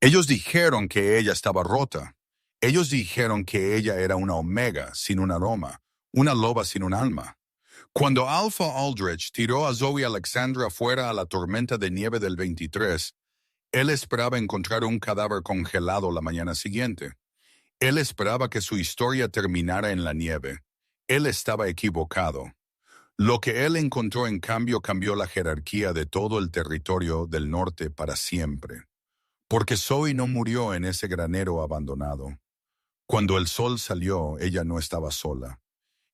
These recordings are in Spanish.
Ellos dijeron que ella estaba rota. Ellos dijeron que ella era una omega sin un aroma, una loba sin un alma. Cuando Alpha Aldrich tiró a Zoe Alexandra fuera a la tormenta de nieve del 23, él esperaba encontrar un cadáver congelado la mañana siguiente. Él esperaba que su historia terminara en la nieve. Él estaba equivocado. Lo que él encontró en cambio cambió la jerarquía de todo el territorio del norte para siempre. Porque Zoe no murió en ese granero abandonado. Cuando el sol salió, ella no estaba sola.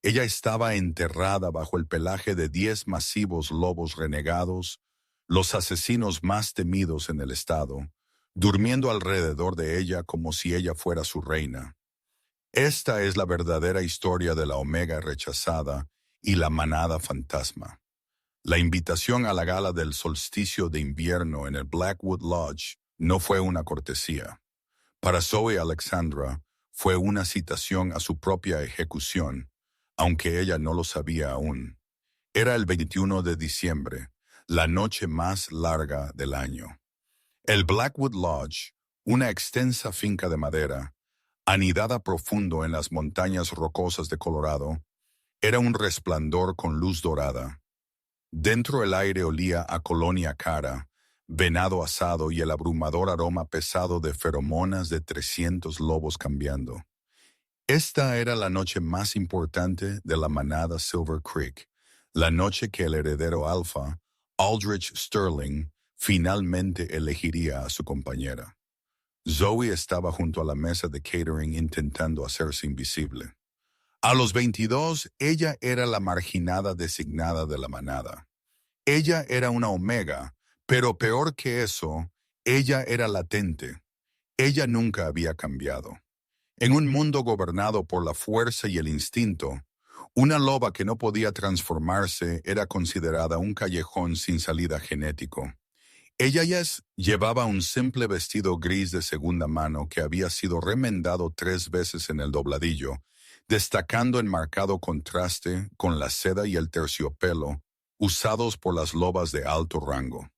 Ella estaba enterrada bajo el pelaje de 10 masivos lobos renegados, los asesinos más temidos en el estado, durmiendo alrededor de ella como si ella fuera su reina. Esta es la verdadera historia de la Omega rechazada y la manada fantasma. La invitación a la gala del solsticio de invierno en el Blackwood Lodge no fue una cortesía. Para Zoe Alexandra fue una citación a su propia ejecución, aunque ella no lo sabía aún. Era el 21 de diciembre, la noche más larga del año. El Blackwood Lodge, una extensa finca de madera, anidada profundo en las montañas rocosas de Colorado, era un resplandor con luz dorada. Dentro el aire olía a colonia cara, venado asado y el abrumador aroma pesado de feromonas de 300 lobos cambiando. Esta era la noche más importante de la manada Silver Creek, la noche que el heredero Alpha, Aldrich Sterling, finalmente elegiría a su compañera. Zoe estaba junto a la mesa de catering intentando hacerse invisible. A los 22, ella era la marginada designada de la manada. Ella era una omega, pero peor que eso, ella era latente. Ella nunca había cambiado. En un mundo gobernado por la fuerza y el instinto, una loba que no podía transformarse era considerada un callejón sin salida genético. Llevaba un simple vestido gris de segunda mano que había sido remendado 3 veces en el dobladillo, destacando en marcado contraste con la seda y el terciopelo usados por las lobas de alto rango.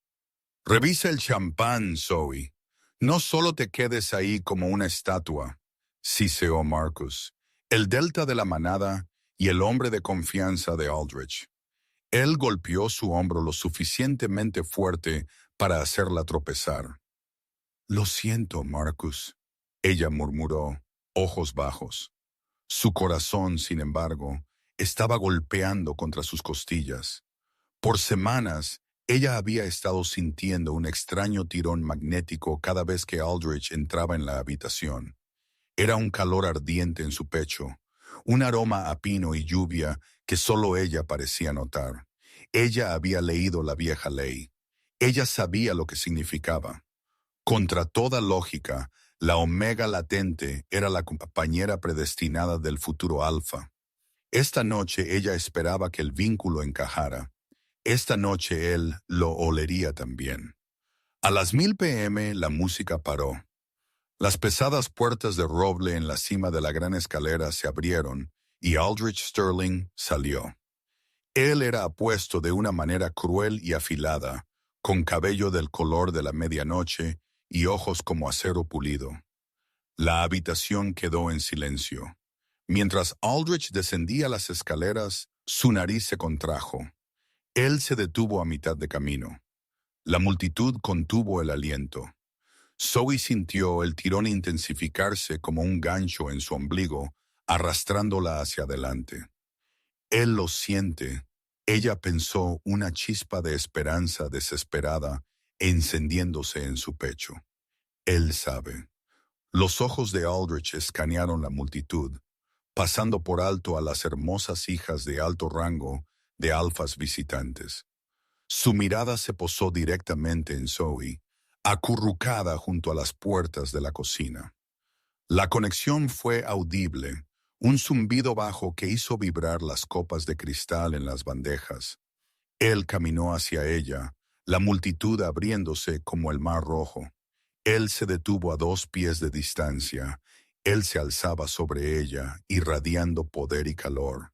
Revisa el champán, Zoe. No solo te quedes ahí como una estatua, siseó Marcus, el delta de la manada y el hombre de confianza de Aldrich. Él golpeó su hombro lo suficientemente fuerte para hacerla tropezar. Lo siento, Marcus, ella murmuró, ojos bajos. Su corazón, sin embargo, estaba golpeando contra sus costillas. Por semanas, ella había estado sintiendo un extraño tirón magnético cada vez que Aldrich entraba en la habitación. Era un calor ardiente en su pecho, un aroma a pino y lluvia que solo ella parecía notar. Ella había leído la vieja ley. Ella sabía lo que significaba. Contra toda lógica, la omega latente era la compañera predestinada del futuro alfa. Esta noche ella esperaba que el vínculo encajara. Esta noche él lo olería también. A las 1000 p.m. la música paró. Las pesadas puertas de roble en la cima de la gran escalera se abrieron y Aldrich Sterling salió. Él era apuesto de una manera cruel y afilada, con cabello del color de la medianoche y ojos como acero pulido. La habitación quedó en silencio. Mientras Aldrich descendía las escaleras, su nariz se contrajo. Él se detuvo a mitad de camino. La multitud contuvo el aliento. Zoe sintió el tirón intensificarse como un gancho en su ombligo, arrastrándola hacia adelante. Él lo siente. Ella pensó una chispa de esperanza desesperada encendiéndose en su pecho. Él sabe. Los ojos de Aldrich escanearon la multitud, pasando por alto a las hermosas hijas de alto rango de alfas visitantes. Su mirada se posó directamente en Zoe, acurrucada junto a las puertas de la cocina. La conexión fue audible, un zumbido bajo que hizo vibrar las copas de cristal en las bandejas. Él caminó hacia ella, la multitud abriéndose como el mar rojo. Él se detuvo a 2 pies de distancia. Él se alzaba sobre ella, irradiando poder y calor.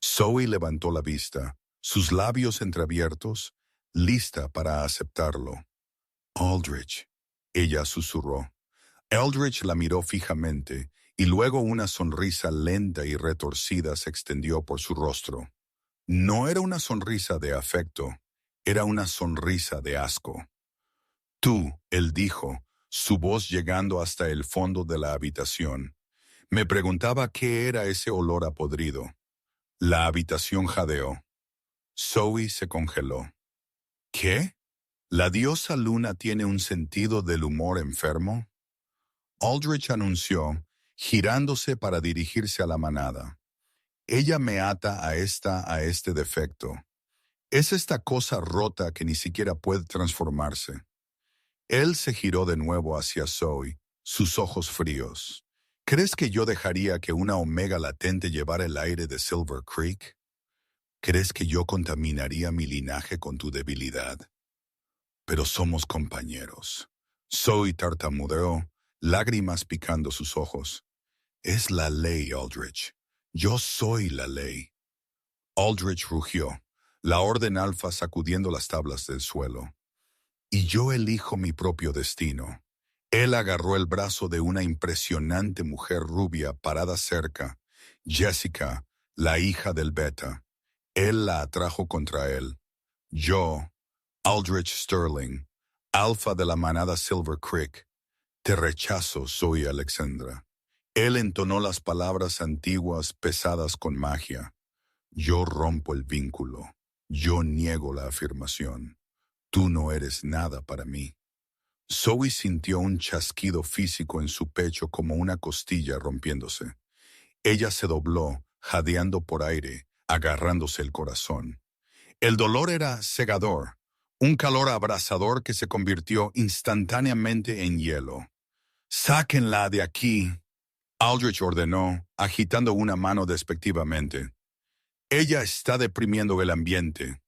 Zoe levantó la vista, sus labios entreabiertos, lista para aceptarlo. Aldrich, ella susurró. Eldridge la miró fijamente, y luego una sonrisa lenta y retorcida se extendió por su rostro. No era una sonrisa de afecto, era una sonrisa de asco. Tú, él dijo, su voz llegando hasta el fondo de la habitación. Me preguntaba qué era ese olor a podrido. La habitación jadeó. Zoe se congeló. ¿Qué? ¿La diosa Luna tiene un sentido del humor enfermo? Aldrich anunció, girándose para dirigirse a la manada. Ella me ata a este defecto. Es esta cosa rota que ni siquiera puede transformarse. Él se giró de nuevo hacia Zoe, sus ojos fríos. ¿Crees que yo dejaría que una omega latente llevara el aire de Silver Creek? ¿Crees que yo contaminaría mi linaje con tu debilidad? Pero somos compañeros. Zoe tartamudeó, lágrimas picando sus ojos. Es la ley, Aldrich. Yo soy la ley. Aldrich rugió, la orden alfa sacudiendo las tablas del suelo. Y yo elijo mi propio destino. Él agarró el brazo de una impresionante mujer rubia parada cerca, Jessica, la hija del Beta. Él la atrajo contra él. Yo, Aldrich Sterling, alfa de la manada Silver Creek, te rechazo, soy Alexandra. Él entonó las palabras antiguas pesadas con magia. Yo rompo el vínculo. Yo niego la afirmación. Tú no eres nada para mí. Zoe sintió un chasquido físico en su pecho como una costilla rompiéndose. Ella se dobló, jadeando por aire, agarrándose el corazón. El dolor era cegador, un calor abrasador que se convirtió instantáneamente en hielo. «Sáquenla de aquí», Aldrich ordenó, agitando una mano despectivamente. «Ella está deprimiendo el ambiente».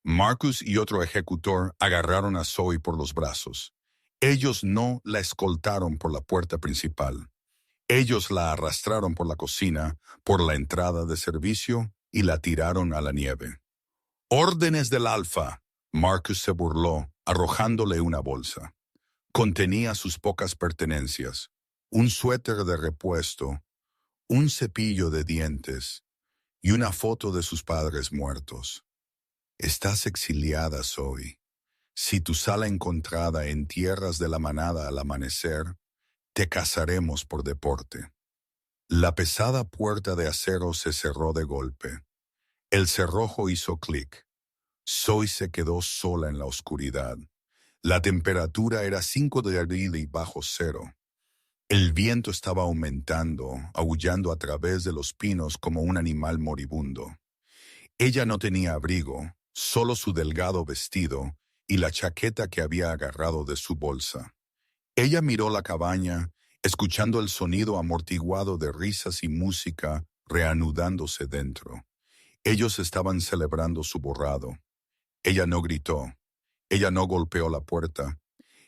Marcus y otro ejecutor agarraron a Zoe por los brazos. Ellos no la escoltaron por la puerta principal. Ellos la arrastraron por la cocina, por la entrada de servicio y la tiraron a la nieve. «Órdenes del Alfa», Marcus se burló, arrojándole una bolsa. Contenía sus pocas pertenencias, un suéter de repuesto, un cepillo de dientes y una foto de sus padres muertos. «Estás exiliada, Zoe. Si tu sala encontrada en tierras de la manada al amanecer, te casaremos por deporte». La pesada puerta de acero se cerró de golpe. El cerrojo hizo clic. Zoe se quedó sola en la oscuridad. La temperatura era 5 de abril y bajo cero. El viento estaba aumentando, aullando a través de los pinos como un animal moribundo. Ella no tenía abrigo, solo su delgado vestido y la chaqueta que había agarrado de su bolsa. Ella miró la cabaña, escuchando el sonido amortiguado de risas y música reanudándose dentro. Ellos estaban celebrando su borrado. Ella no gritó. Ella no golpeó la puerta.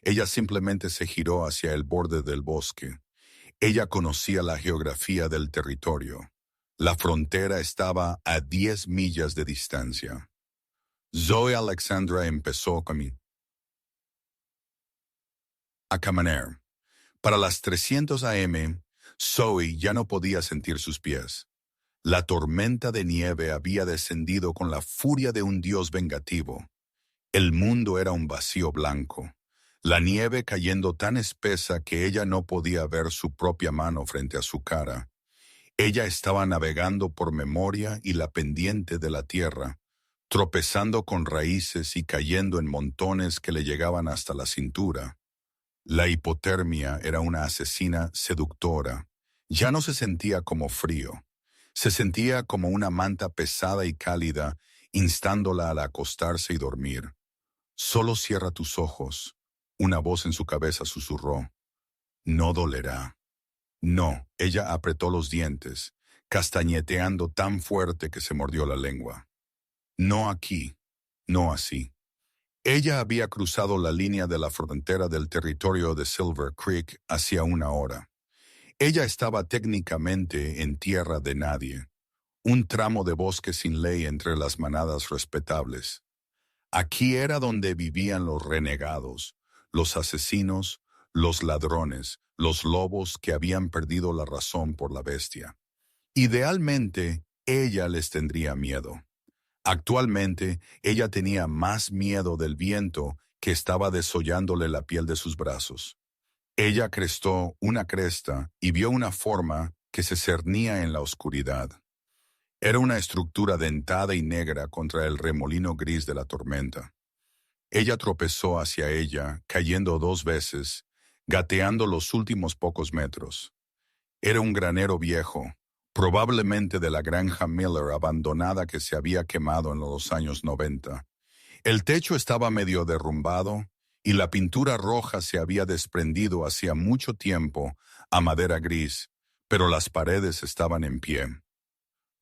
Ella simplemente se giró hacia el borde del bosque. Ella conocía la geografía del territorio. La frontera estaba a 10 millas de distancia. Zoe Alexandra empezó a caminar. Para las 300 AM, Zoe ya no podía sentir sus pies. La tormenta de nieve había descendido con la furia de un dios vengativo. El mundo era un vacío blanco, la nieve cayendo tan espesa que ella no podía ver su propia mano frente a su cara. Ella estaba navegando por memoria y la pendiente de la tierra, tropezando con raíces y cayendo en montones que le llegaban hasta la cintura. La hipotermia era una asesina seductora. Ya no se sentía como frío. Se sentía como una manta pesada y cálida, instándola al acostarse y dormir. «Solo cierra tus ojos», una voz en su cabeza susurró. «No dolerá». No, ella apretó los dientes, castañeteando tan fuerte que se mordió la lengua. No aquí, no así. Ella había cruzado la línea de la frontera del territorio de Silver Creek hacía una hora. Ella estaba técnicamente en tierra de nadie, un tramo de bosque sin ley entre las manadas respetables. Aquí era donde vivían los renegados, los asesinos, los ladrones, los lobos que habían perdido la razón por la bestia. Idealmente, ella les tendría miedo. Actualmente, ella tenía más miedo del viento que estaba desollándole la piel de sus brazos. Ella crestó una cresta y vio una forma que se cernía en la oscuridad. Era una estructura dentada y negra contra el remolino gris de la tormenta. Ella tropezó hacia ella, cayendo 2 veces, gateando los últimos pocos metros. Era un granero viejo, probablemente de la granja Miller abandonada que se había quemado en los años 90. El techo estaba medio derrumbado y la pintura roja se había desprendido hacía mucho tiempo a madera gris, pero las paredes estaban en pie.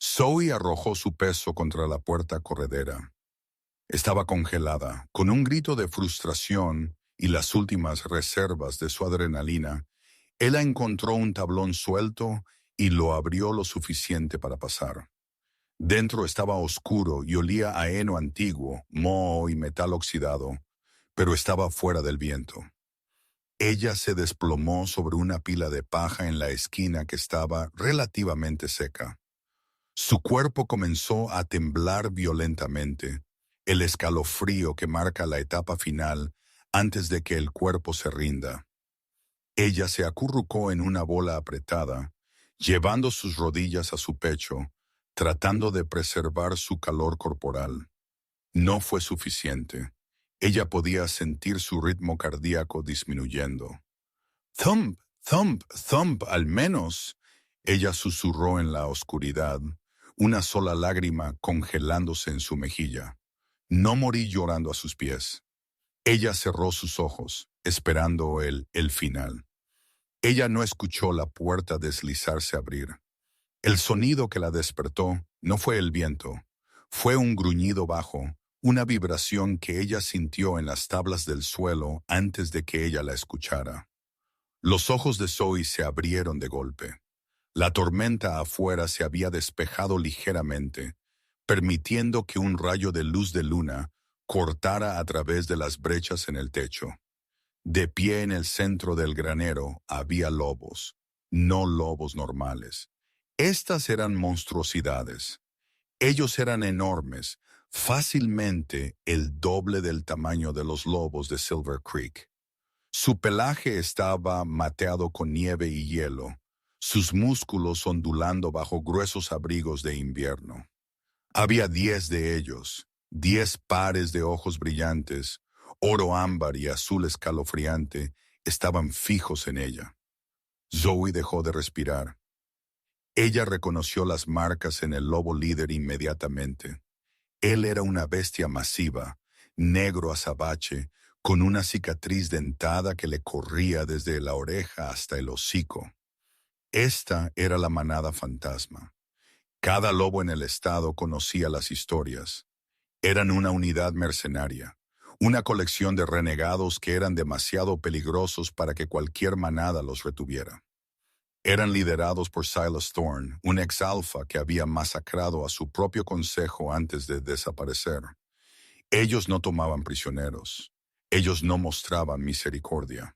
Zoe arrojó su peso contra la puerta corredera. Estaba congelada, con un grito de frustración y las últimas reservas de su adrenalina. Ella encontró un tablón suelto y lo abrió lo suficiente para pasar. Dentro estaba oscuro y olía a heno antiguo, moho y metal oxidado, pero estaba fuera del viento. Ella se desplomó sobre una pila de paja en la esquina que estaba relativamente seca. Su cuerpo comenzó a temblar violentamente, el escalofrío que marca la etapa final antes de que el cuerpo se rinda. Ella se acurrucó en una bola apretada, llevando sus rodillas a su pecho, tratando de preservar su calor corporal. No fue suficiente. Ella podía sentir su ritmo cardíaco disminuyendo. «Thump, thump, thump, al menos», ella susurró en la oscuridad, una sola lágrima congelándose en su mejilla. No morí llorando a sus pies. Ella cerró sus ojos, esperando el final. Ella no escuchó la puerta deslizarse abrir. El sonido que la despertó no fue el viento, fue un gruñido bajo, una vibración que ella sintió en las tablas del suelo antes de que ella la escuchara. Los ojos de Zoe se abrieron de golpe. La tormenta afuera se había despejado ligeramente, permitiendo que un rayo de luz de luna cortara a través de las brechas en el techo. De pie en el centro del granero había lobos, no lobos normales. Estas eran monstruosidades. Ellos eran enormes, fácilmente el doble del tamaño de los lobos de Silver Creek. Su pelaje estaba mateado con nieve y hielo, sus músculos ondulando bajo gruesos abrigos de invierno. Había 10 de ellos, 10 pares de ojos brillantes, oro ámbar y azul escalofriante, estaban fijos en ella. Zoe dejó de respirar. Ella reconoció las marcas en el lobo líder inmediatamente. Él era una bestia masiva, negro azabache, con una cicatriz dentada que le corría desde la oreja hasta el hocico. Esta era la manada fantasma. Cada lobo en el estado conocía las historias. Eran una unidad mercenaria, una colección de renegados que eran demasiado peligrosos para que cualquier manada los retuviera. Eran liderados por Silas Thorne, un ex-alfa que había masacrado a su propio consejo antes de desaparecer. Ellos no tomaban prisioneros. Ellos no mostraban misericordia.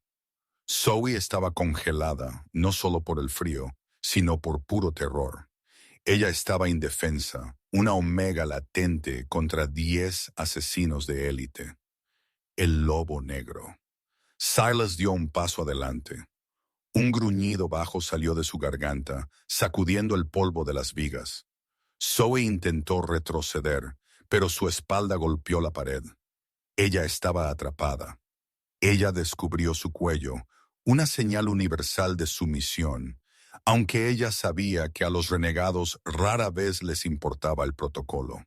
Zoe estaba congelada, no solo por el frío, sino por puro terror. Ella estaba indefensa, una omega latente contra 10 asesinos de élite. El lobo negro. Silas dio un paso adelante. Un gruñido bajo salió de su garganta, sacudiendo el polvo de las vigas. Zoe intentó retroceder, pero su espalda golpeó la pared. Ella estaba atrapada. Ella descubrió su cuello, una señal universal de sumisión, aunque ella sabía que a los renegados rara vez les importaba el protocolo.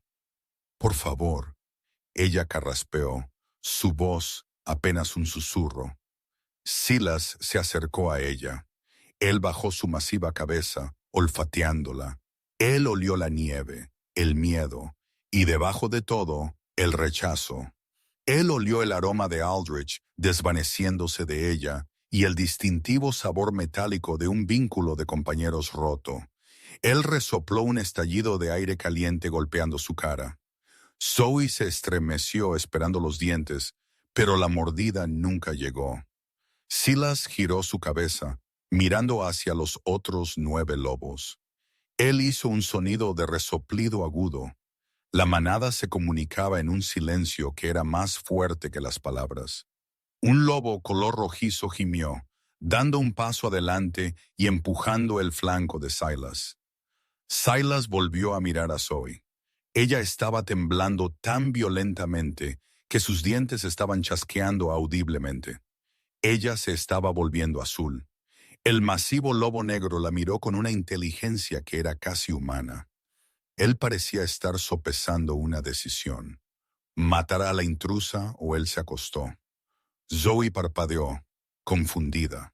«Por favor», ella carraspeó, su voz apenas un susurro. Silas se acercó a ella. Él bajó su masiva cabeza, olfateándola. Él olió la nieve, el miedo, y debajo de todo, el rechazo. Él olió el aroma de Aldrich desvaneciéndose de ella y el distintivo sabor metálico de un vínculo de compañeros roto. Él resopló un estallido de aire caliente golpeando su cara. Zoe se estremeció esperando los dientes, pero la mordida nunca llegó. Silas giró su cabeza, mirando hacia los otros 9 lobos. Él hizo un sonido de resoplido agudo. La manada se comunicaba en un silencio que era más fuerte que las palabras. Un lobo color rojizo gimió, dando un paso adelante y empujando el flanco de Silas. Silas volvió a mirar a Zoe. Ella estaba temblando tan violentamente que sus dientes estaban chasqueando audiblemente. Ella se estaba volviendo azul. El masivo lobo negro la miró con una inteligencia que era casi humana. Él parecía estar sopesando una decisión. ¿Matar a la intrusa o él se acostó? Zoe parpadeó, confundida.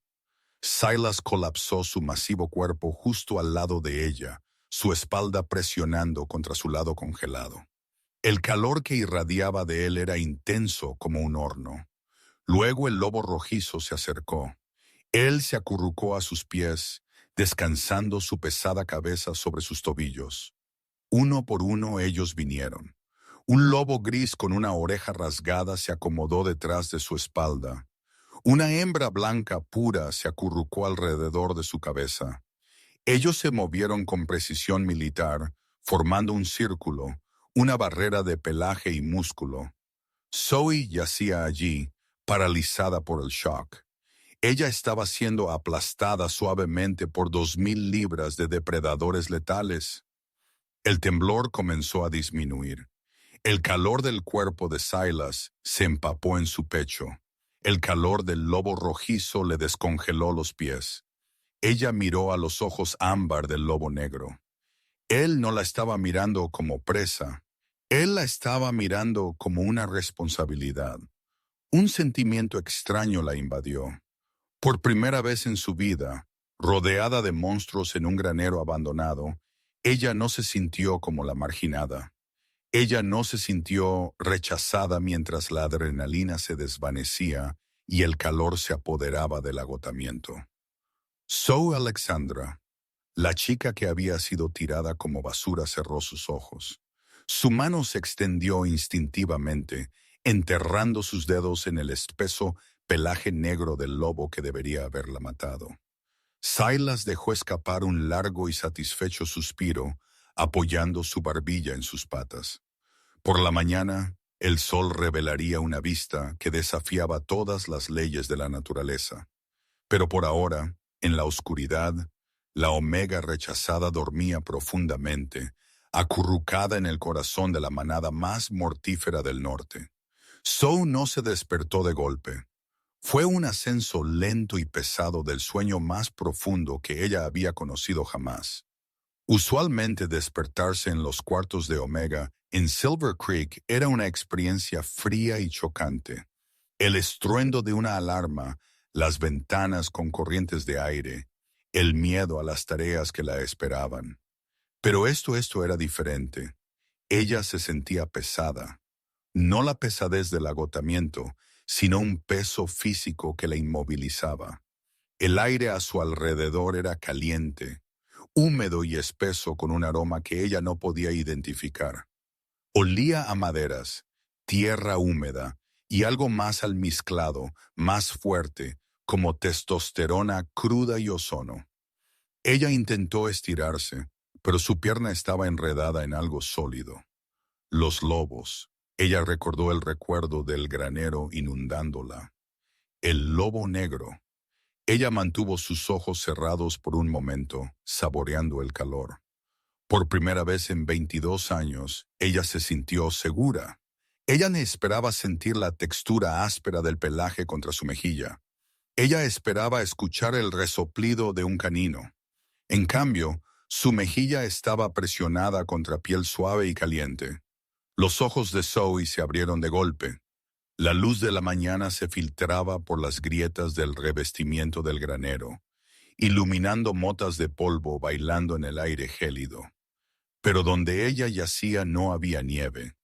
Silas colapsó su masivo cuerpo justo al lado de ella, su espalda presionando contra su lado congelado. El calor que irradiaba de él era intenso como un horno. Luego el lobo rojizo se acercó. Él se acurrucó a sus pies, descansando su pesada cabeza sobre sus tobillos. Uno por uno ellos vinieron. Un lobo gris con una oreja rasgada se acomodó detrás de su espalda. Una hembra blanca pura se acurrucó alrededor de su cabeza. Ellos se movieron con precisión militar, formando un círculo, una barrera de pelaje y músculo. Zoe yacía allí, paralizada por el shock. Ella estaba siendo aplastada suavemente por 2,000 libras de depredadores letales. El temblor comenzó a disminuir. El calor del cuerpo de Silas se empapó en su pecho. El calor del lobo rojizo le descongeló los pies. Ella miró a los ojos ámbar del lobo negro. Él no la estaba mirando como presa. Él la estaba mirando como una responsabilidad. Un sentimiento extraño la invadió. Por primera vez en su vida, rodeada de monstruos en un granero abandonado, ella no se sintió como la marginada. Ella no se sintió rechazada mientras la adrenalina se desvanecía y el calor se apoderaba del agotamiento. Zoe Alexandra, la chica que había sido tirada como basura, cerró sus ojos. Su mano se extendió instintivamente, enterrando sus dedos en el espeso pelaje negro del lobo que debería haberla matado. Silas dejó escapar un largo y satisfecho suspiro, apoyando su barbilla en sus patas. Por la mañana, el sol revelaría una vista que desafiaba todas las leyes de la naturaleza. Pero por ahora, en la oscuridad, la omega rechazada dormía profundamente, acurrucada en el corazón de la manada más mortífera del norte. Zoe no se despertó de golpe. Fue un ascenso lento y pesado del sueño más profundo que ella había conocido jamás. Usualmente despertarse en los cuartos de Omega en Silver Creek era una experiencia fría y chocante. El estruendo de una alarma, las ventanas con corrientes de aire, el miedo a las tareas que la esperaban. Pero esto era diferente. Ella se sentía pesada. No la pesadez del agotamiento, sino un peso físico que la inmovilizaba. El aire a su alrededor era caliente, húmedo y espeso con un aroma que ella no podía identificar. Olía a maderas, tierra húmeda y algo más almizclado, más fuerte, como testosterona cruda y ozono. Ella intentó estirarse, pero su pierna estaba enredada en algo sólido. Los lobos. Ella recordó el recuerdo del granero inundándola. El lobo negro. Ella mantuvo sus ojos cerrados por un momento, saboreando el calor. Por primera vez en 22 años, ella se sintió segura. Ella no esperaba sentir la textura áspera del pelaje contra su mejilla. Ella esperaba escuchar el resoplido de un canino. En cambio, su mejilla estaba presionada contra piel suave y caliente. Los ojos de Zoe se abrieron de golpe. La luz de la mañana se filtraba por las grietas del revestimiento del granero, iluminando motas de polvo bailando en el aire gélido. Pero donde ella yacía no había nieve.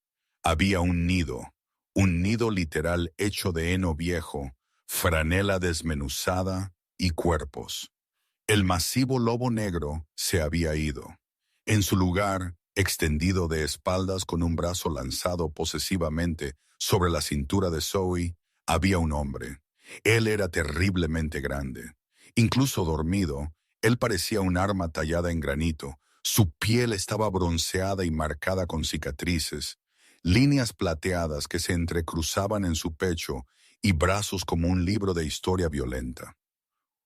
Había un nido literal hecho de heno viejo, franela desmenuzada y cuerpos. El masivo lobo negro se había ido. En su lugar, extendido de espaldas con un brazo lanzado posesivamente sobre la cintura de Zoe, había un hombre. Él era terriblemente grande. Incluso dormido, él parecía un arma tallada en granito. Su piel estaba bronceada y marcada con cicatrices, líneas plateadas que se entrecruzaban en su pecho y brazos como un libro de historia violenta.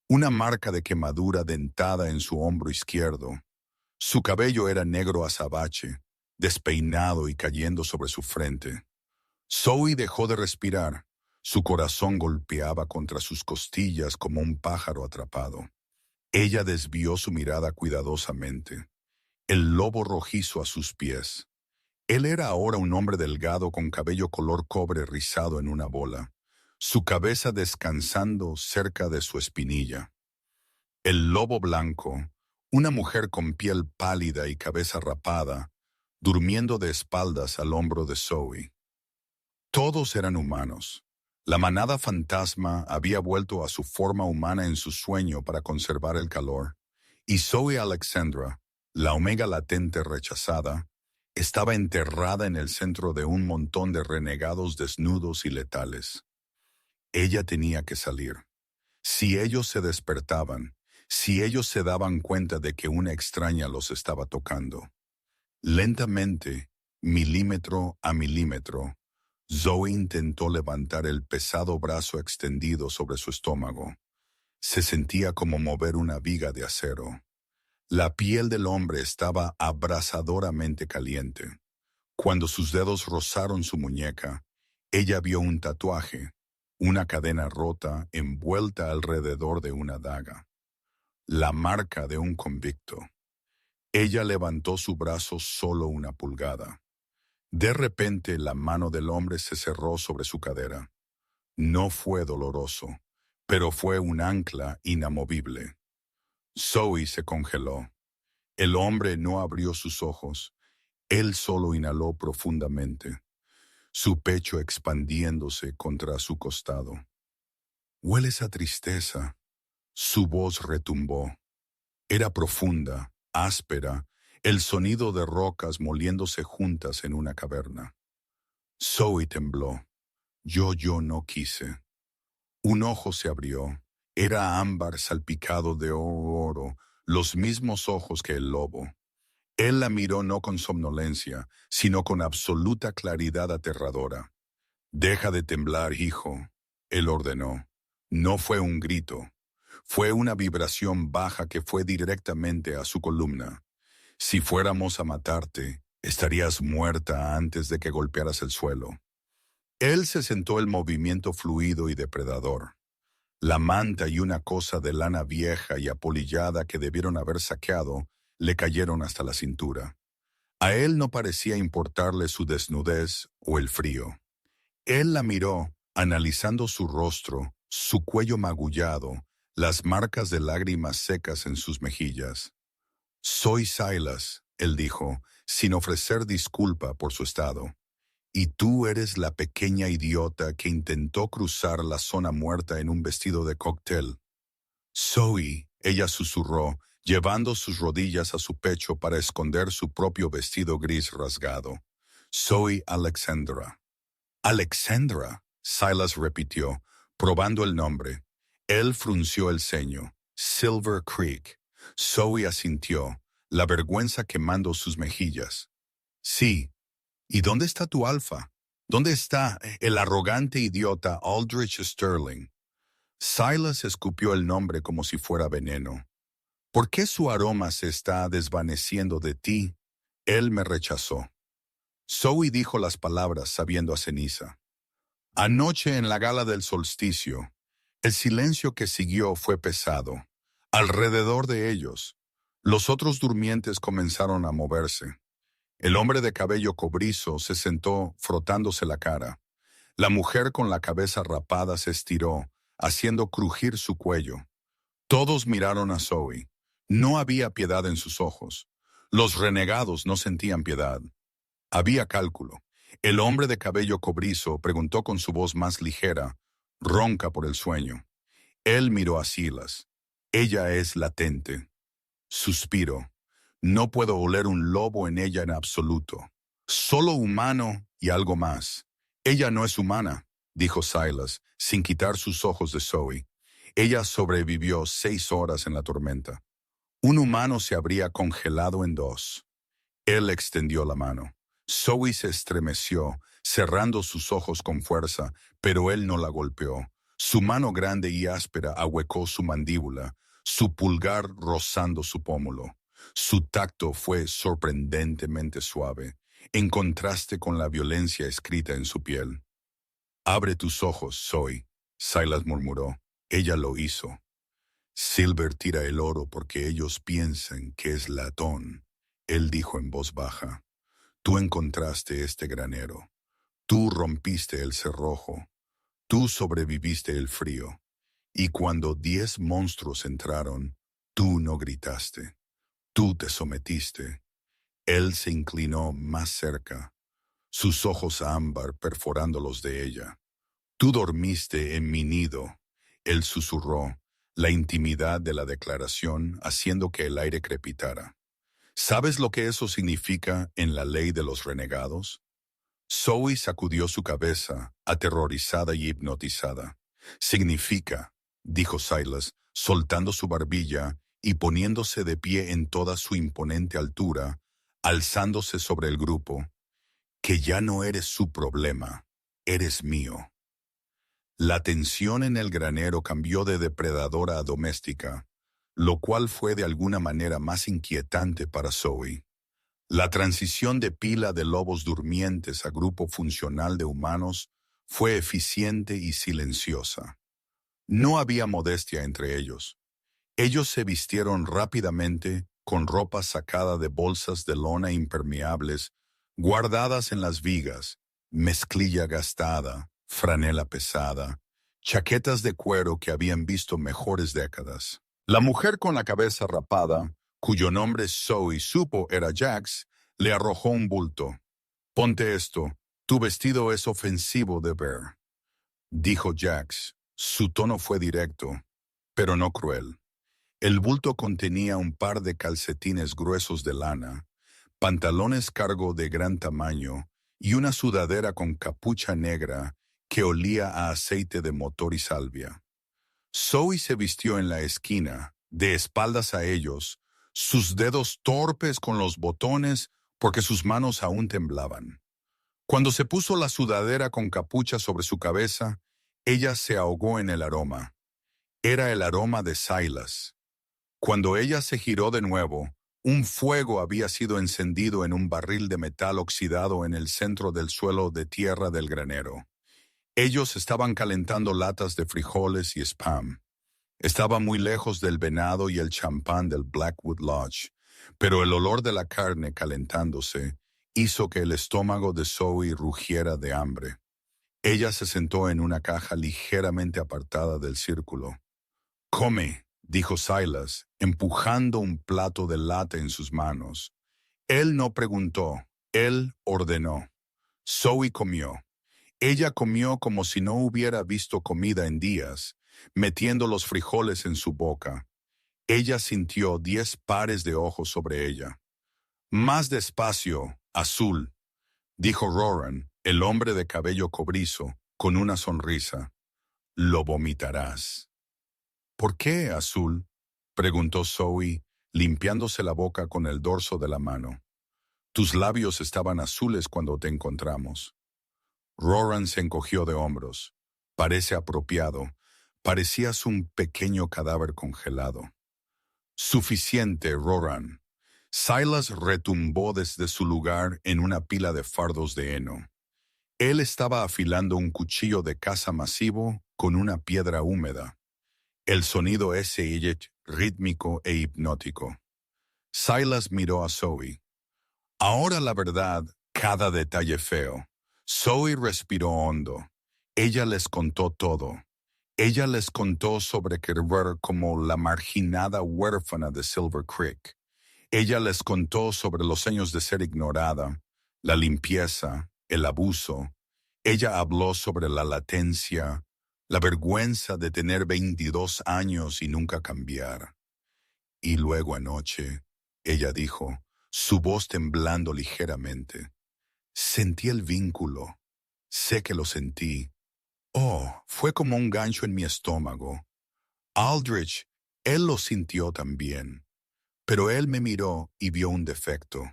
Una marca de quemadura dentada en su hombro izquierdo. Su cabello era negro azabache, despeinado y cayendo sobre su frente. Zoe dejó de respirar. Su corazón golpeaba contra sus costillas como un pájaro atrapado. Ella desvió su mirada cuidadosamente. El lobo rojizo a sus pies. Él era ahora un hombre delgado con cabello color cobre rizado en una bola, su cabeza descansando cerca de su espinilla. El lobo blanco, una mujer con piel pálida y cabeza rapada, durmiendo de espaldas al hombro de Zoe. Todos eran humanos. La manada fantasma había vuelto a su forma humana en su sueño para conservar el calor, y Zoe Alexandra, la omega latente rechazada, estaba enterrada en el centro de un montón de renegados desnudos y letales. Ella tenía que salir. Si ellos se despertaban, si ellos se daban cuenta de que una extraña los estaba tocando. Lentamente, milímetro a milímetro, Zoe intentó levantar el pesado brazo extendido sobre su estómago. Se sentía como mover una viga de acero. La piel del hombre estaba abrasadoramente caliente. Cuando sus dedos rozaron su muñeca, ella vio un tatuaje, una cadena rota envuelta alrededor de una daga. La marca de un convicto. Ella levantó su brazo solo una pulgada. De repente la mano del hombre se cerró sobre su cadera. No fue doloroso, pero fue un ancla inamovible. Zoe se congeló. El hombre no abrió sus ojos. Él solo inhaló profundamente, su pecho expandiéndose contra su costado. «Hueles a tristeza». Su voz retumbó. Era profunda, áspera, el sonido de rocas moliéndose juntas en una caverna. Zoe tembló. Yo no quise. Un ojo se abrió. Era ámbar salpicado de oro, los mismos ojos que el lobo. Él la miró no con somnolencia, sino con absoluta claridad aterradora. «Deja de temblar, hijo», él ordenó. No fue un grito. Fue una vibración baja que fue directamente a su columna. «Si fuéramos a matarte, estarías muerta antes de que golpearas el suelo». Él se sentó el movimiento fluido y depredador. La manta y una cosa de lana vieja y apolillada que debieron haber saqueado le cayeron hasta la cintura. A él no parecía importarle su desnudez o el frío. Él la miró, analizando su rostro, su cuello magullado, las marcas de lágrimas secas en sus mejillas. «Soy Silas», él dijo, sin ofrecer disculpa por su estado. «Y tú eres la pequeña idiota que intentó cruzar la zona muerta en un vestido de cóctel». «Zoe», ella susurró, llevando sus rodillas a su pecho para esconder su propio vestido gris rasgado. «Soy Alexandra». «Alexandra», Silas repitió, probando el nombre. Él frunció el ceño. «Silver Creek». Zoe asintió, la vergüenza quemando sus mejillas. «Sí. ¿Y dónde está tu alfa? ¿Dónde está el arrogante idiota Aldrich Sterling?» Silas escupió el nombre como si fuera veneno. «¿Por qué su aroma se está desvaneciendo de ti?» Él me rechazó. Zoe dijo las palabras sabiendo a ceniza. Anoche en la gala del solsticio, el silencio que siguió fue pesado. Alrededor de ellos, los otros durmientes comenzaron a moverse. El hombre de cabello cobrizo se sentó frotándose la cara. La mujer con la cabeza rapada se estiró, haciendo crujir su cuello. Todos miraron a Zoe. No había piedad en sus ojos. Los renegados no sentían piedad. Había cálculo. El hombre de cabello cobrizo preguntó con su voz más ligera, ronca por el sueño. Él miró a Silas. «Ella es latente». Suspiro. No puedo oler un lobo en ella en absoluto. Solo humano y algo más. Ella no es humana. dijo Silas, sin quitar sus ojos de Zoe. Ella sobrevivió 6 horas en la tormenta. Un humano se habría congelado en 2. Él extendió la mano. Zoe se estremeció, cerrando sus ojos con fuerza, pero él no la golpeó. Su mano grande y áspera ahuecó su mandíbula, su pulgar rozando su pómulo. Su tacto fue sorprendentemente suave, en contraste con la violencia escrita en su piel. «Abre tus ojos, Zoe», Silas murmuró. Ella lo hizo. «Silver tira el oro porque ellos piensan que es latón», él dijo en voz baja. «Tú encontraste este granero. Tú rompiste el cerrojo. Tú sobreviviste el frío. Y cuando 10 monstruos entraron, tú no gritaste. Tú te sometiste». Él se inclinó más cerca, sus ojos ámbar perforando los de ella. «Tú dormiste en mi nido», él susurró, la intimidad de la declaración haciendo que el aire crepitara. «¿Sabes lo que eso significa en la ley de los renegados?» Zoe sacudió su cabeza, aterrorizada y hipnotizada. «Significa», dijo Silas, soltando su barbilla y poniéndose de pie en toda su imponente altura, alzándose sobre el grupo, «que ya no eres su problema, eres mío». La tensión en el granero cambió de depredadora a doméstica, lo cual fue de alguna manera más inquietante para Zoe. La transición de pila de lobos durmientes a grupo funcional de humanos fue eficiente y silenciosa. No había modestia entre ellos. Ellos se vistieron rápidamente con ropa sacada de bolsas de lona impermeables, guardadas en las vigas, mezclilla gastada, franela pesada, chaquetas de cuero que habían visto mejores décadas. La mujer con la cabeza rapada, cuyo nombre Zoe supo era Jax, le arrojó un bulto. «Ponte esto, tu vestido es ofensivo de ver», dijo Jax. Su tono fue directo, pero no cruel. El bulto contenía un par de calcetines gruesos de lana, pantalones cargo de gran tamaño y una sudadera con capucha negra que olía a aceite de motor y salvia. Zoe se vistió en la esquina, de espaldas a ellos, sus dedos torpes con los botones porque sus manos aún temblaban. Cuando se puso la sudadera con capucha sobre su cabeza, ella se ahogó en el aroma. Era el aroma de Silas. Cuando ella se giró de nuevo, un fuego había sido encendido en un barril de metal oxidado en el centro del suelo de tierra del granero. Ellos estaban calentando latas de frijoles y spam. Estaba muy lejos del venado y el champán del Blackwood Lodge, pero el olor de la carne calentándose hizo que el estómago de Zoe rugiera de hambre. Ella se sentó en una caja ligeramente apartada del círculo. «Come», dijo Silas, empujando un plato de lata en sus manos. Él no preguntó, él ordenó. Zoe comió. Ella comió como si no hubiera visto comida en días, metiendo los frijoles en su boca. Ella sintió 10 pares de ojos sobre ella. «Más despacio, Azul», dijo Roran, el hombre de cabello cobrizo, con una sonrisa. «Lo vomitarás». «¿Por qué, Azul?», preguntó Zoe, limpiándose la boca con el dorso de la mano. «Tus labios estaban azules cuando te encontramos». Roran se encogió de hombros. «Parece apropiado. Parecías un pequeño cadáver congelado». «Suficiente, Roran». Silas retumbó desde su lugar en una pila de fardos de heno. Él estaba afilando un cuchillo de caza masivo con una piedra húmeda. El sonido ese rítmico e hipnótico. Silas miró a Zoe. «Ahora la verdad, cada detalle feo». Zoe respiró hondo. Ella les contó todo. Ella les contó sobre Kerber como la marginada huérfana de Silver Creek. Ella les contó sobre los años de ser ignorada, la limpieza, el abuso. Ella habló sobre la latencia, la vergüenza de tener 22 años y nunca cambiar. Y luego anoche, ella dijo, su voz temblando ligeramente, «Sentí el vínculo. Sé que lo sentí. Oh, fue como un gancho en mi estómago. Aldrich, él lo sintió también, pero él me miró y vio un defecto.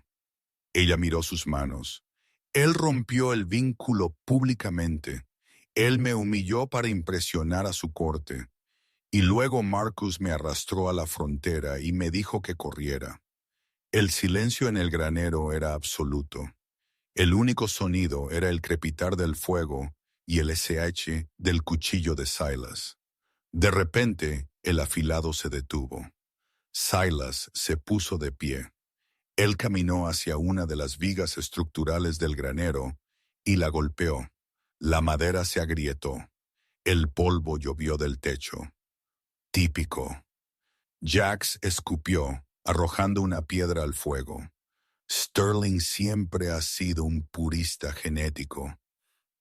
Ella miró sus manos. Él rompió el vínculo públicamente. Él me humilló para impresionar a su corte. Y luego Marcus me arrastró a la frontera y me dijo que corriera. El silencio en el granero era absoluto. El único sonido era el crepitar del fuego y el SH del cuchillo de Silas. De repente, el afilado se detuvo. Silas se puso de pie. Él caminó hacia una de las vigas estructurales del granero y la golpeó. La madera se agrietó. El polvo llovió del techo. Típico. Jax escupió, arrojando una piedra al fuego. Sterling siempre ha sido un purista genético.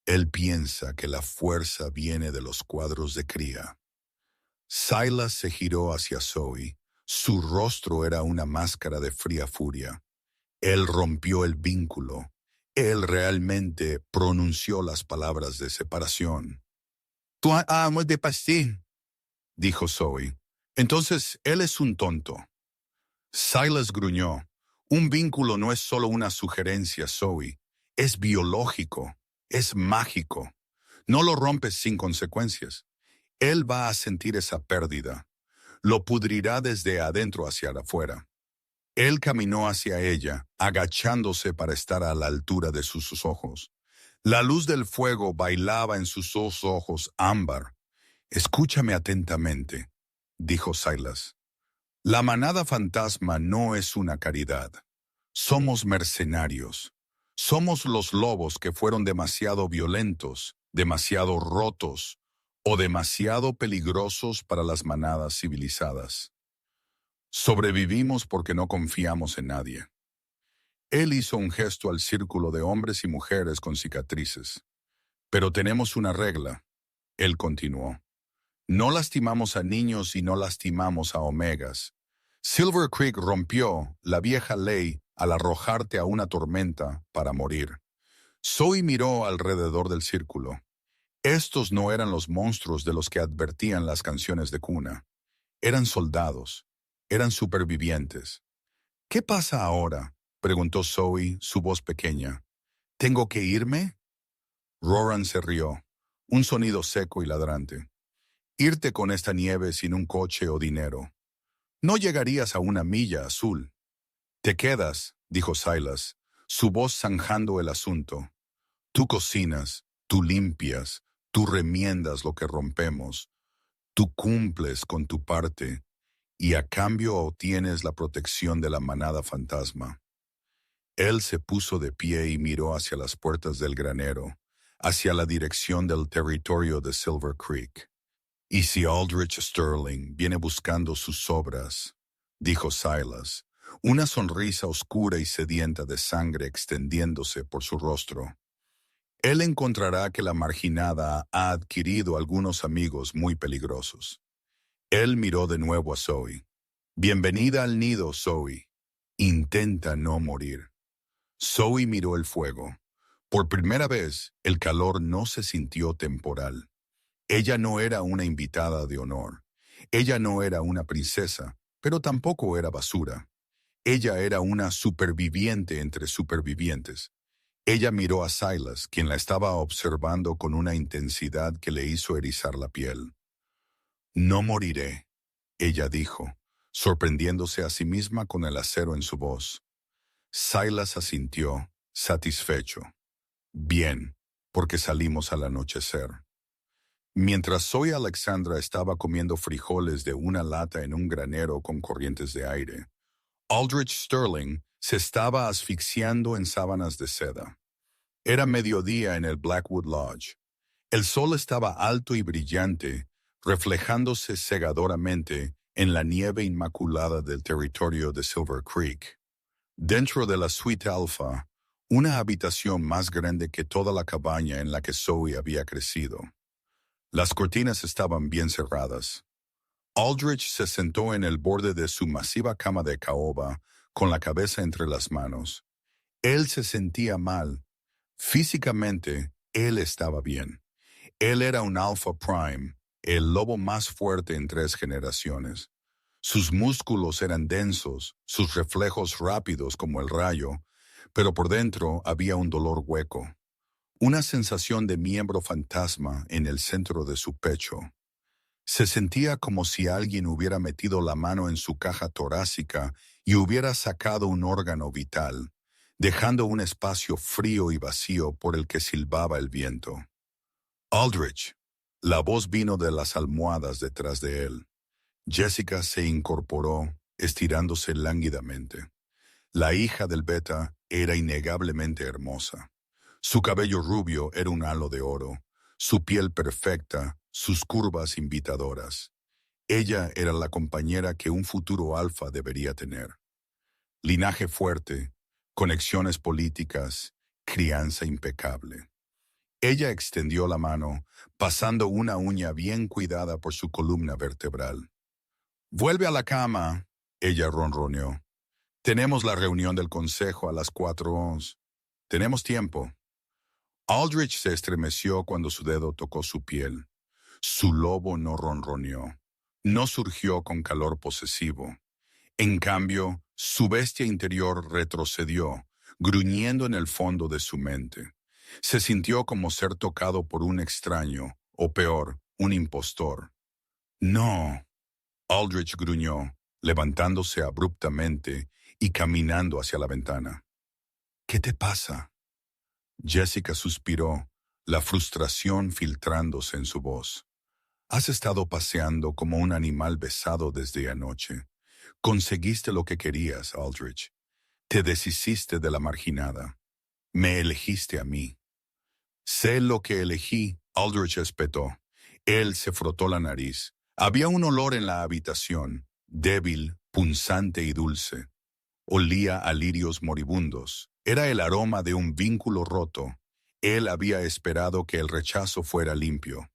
Él piensa que la fuerza viene de los cuadros de cría. Silas se giró hacia Zoe. Su rostro era una máscara de fría furia. Él rompió el vínculo. Él realmente pronunció las palabras de separación. «Tú amo de pastín», dijo Zoe. «Entonces, él es un tonto». Silas gruñó. «Un vínculo no es solo una sugerencia, Zoe. Es biológico. Es mágico. No lo rompes sin consecuencias. Él va a sentir esa pérdida. Lo pudrirá desde adentro hacia afuera». Él caminó hacia ella, agachándose para estar a la altura de sus ojos. La luz del fuego bailaba en sus dos ojos ámbar. «Escúchame atentamente», dijo Silas. «La manada fantasma no es una caridad. Somos mercenarios. Somos los lobos que fueron demasiado violentos, demasiado rotos o demasiado peligrosos para las manadas civilizadas. Sobrevivimos porque no confiamos en nadie». Él hizo un gesto al círculo de hombres y mujeres con cicatrices. «Pero tenemos una regla», él continuó. «No lastimamos a niños y no lastimamos a omegas. Silver Creek rompió la vieja ley al arrojarte a una tormenta para morir». Zoe miró alrededor del círculo. Estos no eran los monstruos de los que advertían las canciones de cuna. Eran soldados. Eran supervivientes. «¿Qué pasa ahora?», preguntó Zoe, su voz pequeña. «¿Tengo que irme?» Roran se rió, un sonido seco y ladrante. «Irte con esta nieve sin un coche o dinero. No llegarías a una milla azul». «Te quedas», dijo Silas, su voz zanjando el asunto. «Tú cocinas, tú limpias, tú remiendas lo que rompemos. Tú cumples con tu parte y a cambio obtienes la protección de la manada fantasma». Él se puso de pie y miró hacia las puertas del granero, hacia la dirección del territorio de Silver Creek. «¿Y si Aldrich Sterling viene buscando sus obras?», dijo Silas, una sonrisa oscura y sedienta de sangre extendiéndose por su rostro. «Él encontrará que la marginada ha adquirido algunos amigos muy peligrosos». Él miró de nuevo a Zoe. «Bienvenida al nido, Zoe. Intenta no morir». Zoe miró el fuego. Por primera vez, el calor no se sintió temporal. Ella no era una invitada de honor. Ella no era una princesa, pero tampoco era basura. Ella era una superviviente entre supervivientes. Ella miró a Silas, quien la estaba observando con una intensidad que le hizo erizar la piel. «No moriré», ella dijo, sorprendiéndose a sí misma con el acero en su voz. Silas asintió, satisfecho. «Bien, porque salimos al anochecer». Mientras Zoe Alexandra estaba comiendo frijoles de una lata en un granero con corrientes de aire, Aldrich Sterling se estaba asfixiando en sábanas de seda. Era mediodía en el Blackwood Lodge. El sol estaba alto y brillante, reflejándose cegadoramente en la nieve inmaculada del territorio de Silver Creek. Dentro de la suite alfa, una habitación más grande que toda la cabaña en la que Zoe había crecido. Las cortinas estaban bien cerradas. Aldrich se sentó en el borde de su masiva cama de caoba, con la cabeza entre las manos. Él se sentía mal. Físicamente, él estaba bien. Él era un Alpha Prime, el lobo más fuerte en 3 generaciones. Sus músculos eran densos, sus reflejos rápidos como el rayo, pero por dentro había un dolor hueco, una sensación de miembro fantasma en el centro de su pecho. Se sentía como si alguien hubiera metido la mano en su caja torácica y hubiera sacado un órgano vital, dejando un espacio frío y vacío por el que silbaba el viento. Aldrich. La voz vino de las almohadas detrás de él. Jessica se incorporó, estirándose lánguidamente. La hija del Beta era innegablemente hermosa. Su cabello rubio era un halo de oro, su piel perfecta, sus curvas invitadoras. Ella era la compañera que un futuro alfa debería tener. Linaje fuerte, conexiones políticas, crianza impecable. Ella extendió la mano, pasando una uña bien cuidada por su columna vertebral. «Vuelve a la cama», ella ronroneó. «Tenemos la reunión del consejo a las 4:11. Tenemos tiempo». Aldrich se estremeció cuando su dedo tocó su piel. Su lobo no ronroneó. No surgió con calor posesivo. En cambio, su bestia interior retrocedió, gruñendo en el fondo de su mente. Se sintió como ser tocado por un extraño, o peor, un impostor. «No», Aldrich gruñó, levantándose abruptamente y caminando hacia la ventana. «¿Qué te pasa?» Jessica suspiró, la frustración filtrándose en su voz. «Has estado paseando como un animal besado desde anoche. Conseguiste lo que querías, Aldrich. Te deshiciste de la marginada. Me elegiste a mí». «Sé lo que elegí», Aldrich espetó. Él se frotó la nariz. Había un olor en la habitación, débil, punzante y dulce. Olía a lirios moribundos. Era el aroma de un vínculo roto. Él había esperado que el rechazo fuera limpio.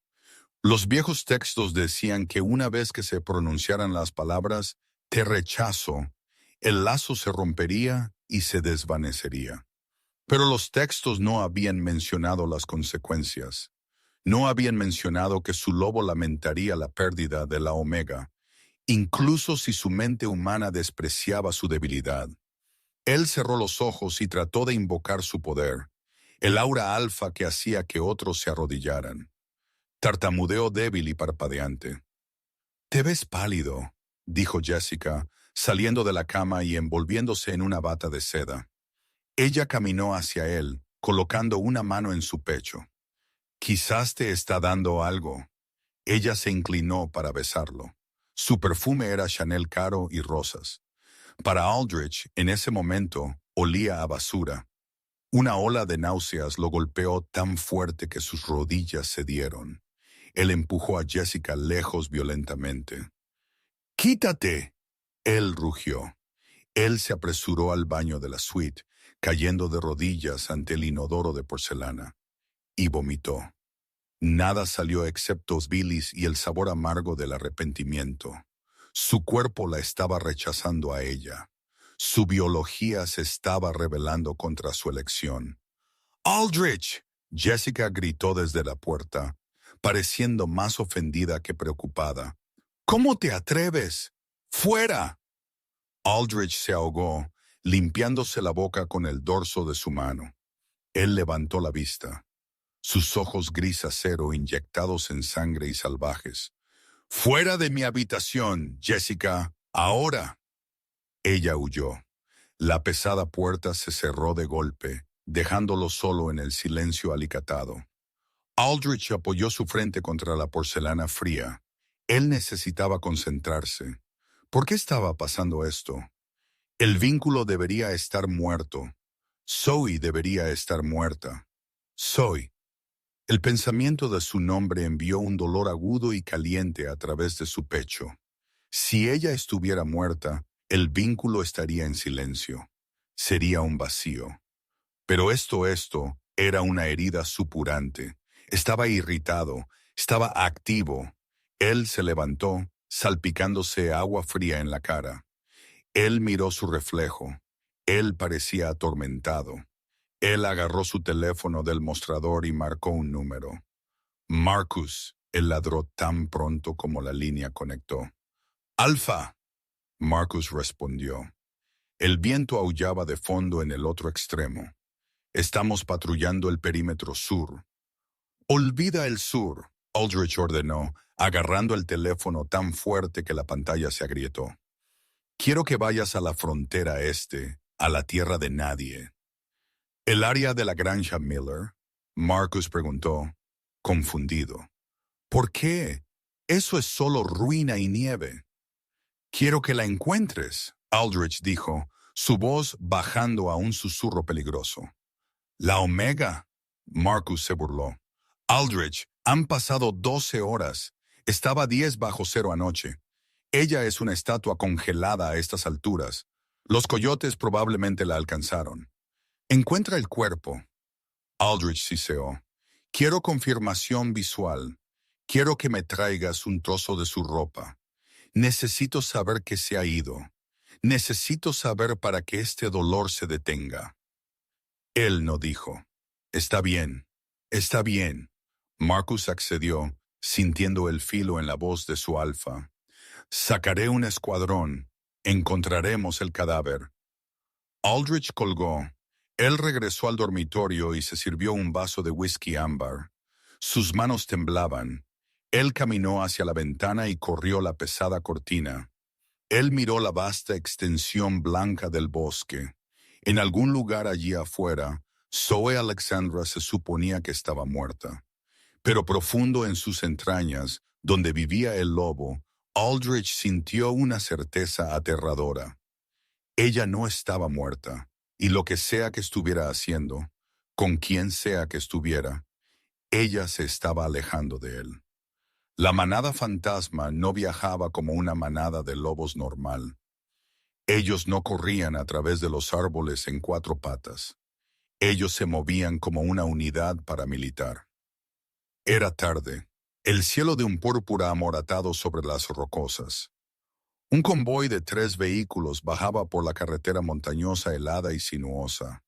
Los viejos textos decían que una vez que se pronunciaran las palabras «te rechazo», el lazo se rompería y se desvanecería. Pero los textos no habían mencionado las consecuencias. No habían mencionado que su lobo lamentaría la pérdida de la Omega, incluso si su mente humana despreciaba su debilidad. Él cerró los ojos y trató de invocar su poder, el aura alfa que hacía que otros se arrodillaran. Tartamudeó débil y parpadeante. «Te ves pálido», dijo Jessica, saliendo de la cama y envolviéndose en una bata de seda. Ella caminó hacia él, colocando una mano en su pecho. «Quizás te está dando algo». Ella se inclinó para besarlo. Su perfume era Chanel caro y rosas. Para Aldrich, en ese momento, olía a basura. Una ola de náuseas lo golpeó tan fuerte que sus rodillas cedieron. Él empujó a Jessica lejos violentamente. «¡Quítate!», él rugió. Él se apresuró al baño de la suite, cayendo de rodillas ante el inodoro de porcelana, y vomitó. Nada salió excepto bilis y el sabor amargo del arrepentimiento. Su cuerpo la estaba rechazando a ella. Su biología se estaba rebelando contra su elección. «¡Aldrich!», Jessica gritó desde la puerta, pareciendo más ofendida que preocupada. «¿Cómo te atreves? ¡Fuera!». Aldrich se ahogó, limpiándose la boca con el dorso de su mano. Él levantó la vista. Sus ojos gris acero inyectados en sangre y salvajes. «¡Fuera de mi habitación, Jessica! ¡Ahora!». Ella huyó. La pesada puerta se cerró de golpe, dejándolo solo en el silencio alicatado. Aldrich apoyó su frente contra la porcelana fría. Él necesitaba concentrarse. ¿Por qué estaba pasando esto? El vínculo debería estar muerto. Zoe debería estar muerta. Zoe. El pensamiento de su nombre envió un dolor agudo y caliente a través de su pecho. Si ella estuviera muerta, el vínculo estaría en silencio. Sería un vacío. Pero esto era una herida supurante. Estaba irritado, estaba activo. Él se levantó, salpicándose agua fría en la cara. Él miró su reflejo. Él parecía atormentado. Él agarró su teléfono del mostrador y marcó un número. Marcus, él ladró tan pronto como la línea conectó. Alfa, Marcus respondió. El viento aullaba de fondo en el otro extremo. Estamos patrullando el perímetro sur. Olvida el sur, Aldrich ordenó, agarrando el teléfono tan fuerte que la pantalla se agrietó. Quiero que vayas a la frontera este, a la tierra de nadie. ¿El área de la granja Miller? Marcus preguntó, confundido. ¿Por qué? Eso es solo ruina y nieve. Quiero que la encuentres, Aldrich dijo, su voz bajando a un susurro peligroso. ¿La Omega? Marcus se burló. Aldrich, han pasado 12 horas. Estaba 10 bajo cero anoche. Ella es una estatua congelada a estas alturas. Los coyotes probablemente la alcanzaron. Encuentra el cuerpo. Aldrich siseó. Quiero confirmación visual. Quiero que me traigas un trozo de su ropa. Necesito saber que se ha ido. Necesito saber para que este dolor se detenga. Él no dijo. Está bien. Está bien. Marcus accedió, sintiendo el filo en la voz de su alfa. Sacaré un escuadrón. Encontraremos el cadáver. Aldrich colgó. Él regresó al dormitorio y se sirvió un vaso de whisky ámbar. Sus manos temblaban. Él caminó hacia la ventana y corrió la pesada cortina. Él miró la vasta extensión blanca del bosque. En algún lugar allí afuera, Zoe Alexandra se suponía que estaba muerta. Pero profundo en sus entrañas, donde vivía el lobo, Aldrich sintió una certeza aterradora. Ella no estaba muerta, y lo que sea que estuviera haciendo, con quien sea que estuviera, ella se estaba alejando de él. La manada fantasma no viajaba como una manada de lobos normal. Ellos no corrían a través de los árboles en 4 patas. Ellos se movían como una unidad paramilitar. Era tarde, el cielo de un púrpura amoratado sobre las rocosas. Un convoy de 3 vehículos bajaba por la carretera montañosa helada y sinuosa.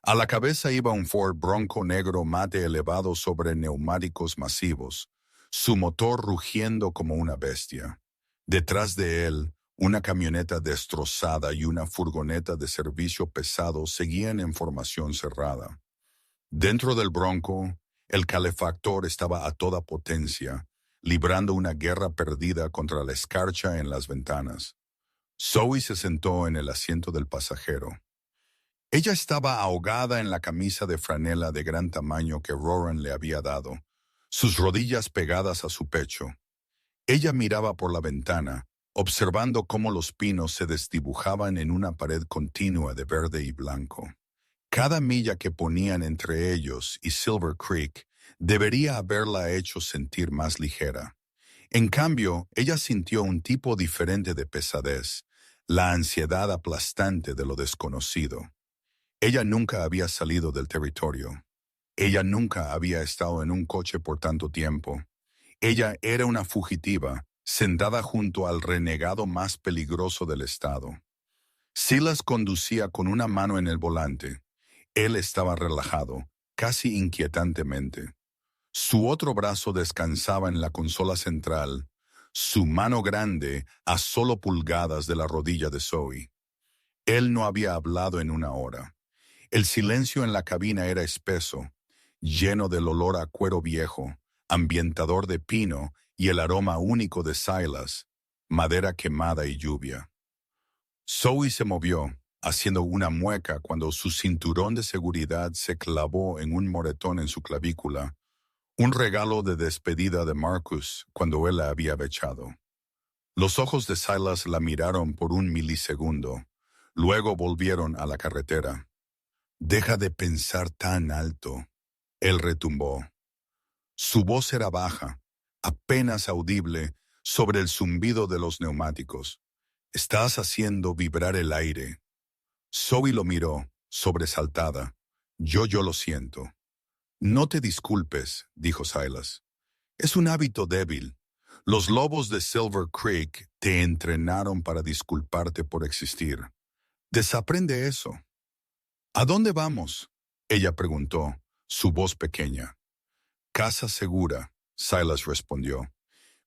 A la cabeza iba un Ford Bronco negro mate elevado sobre neumáticos masivos, su motor rugiendo como una bestia. Detrás de él, una camioneta destrozada y una furgoneta de servicio pesado seguían en formación cerrada. Dentro del Bronco, el calefactor estaba a toda potencia, librando una guerra perdida contra la escarcha en las ventanas. Zoe se sentó en el asiento del pasajero. Ella estaba ahogada en la camisa de franela de gran tamaño que Roran le había dado, sus rodillas pegadas a su pecho. Ella miraba por la ventana, observando cómo los pinos se desdibujaban en una pared continua de verde y blanco. Cada milla que ponían entre ellos y Silver Creek debería haberla hecho sentir más ligera. En cambio, ella sintió un tipo diferente de pesadez, la ansiedad aplastante de lo desconocido. Ella nunca había salido del territorio. Ella nunca había estado en un coche por tanto tiempo. Ella era una fugitiva, sentada junto al renegado más peligroso del estado. Silas conducía con una mano en el volante. Él estaba relajado, casi inquietantemente. Su otro brazo descansaba en la consola central, su mano grande a solo pulgadas de la rodilla de Zoe. Él no había hablado en una hora. El silencio en la cabina era espeso, lleno del olor a cuero viejo, ambientador de pino y el aroma único de Silas, madera quemada y lluvia. Zoe se movió, haciendo una mueca cuando su cinturón de seguridad se clavó en un moretón en su clavícula, un regalo de despedida de Marcus cuando él la había echado. Los ojos de Silas la miraron por un milisegundo, luego volvieron a la carretera. «Deja de pensar tan alto», él retumbó. Su voz era baja, apenas audible, sobre el zumbido de los neumáticos. «Estás haciendo vibrar el aire». Zoe lo miró, sobresaltada. Yo lo siento». «No te disculpes», dijo Silas. «Es un hábito débil. Los lobos de Silver Creek te entrenaron para disculparte por existir. Desaprende eso». «¿A dónde vamos?», ella preguntó, su voz pequeña. «Casa segura», Silas respondió.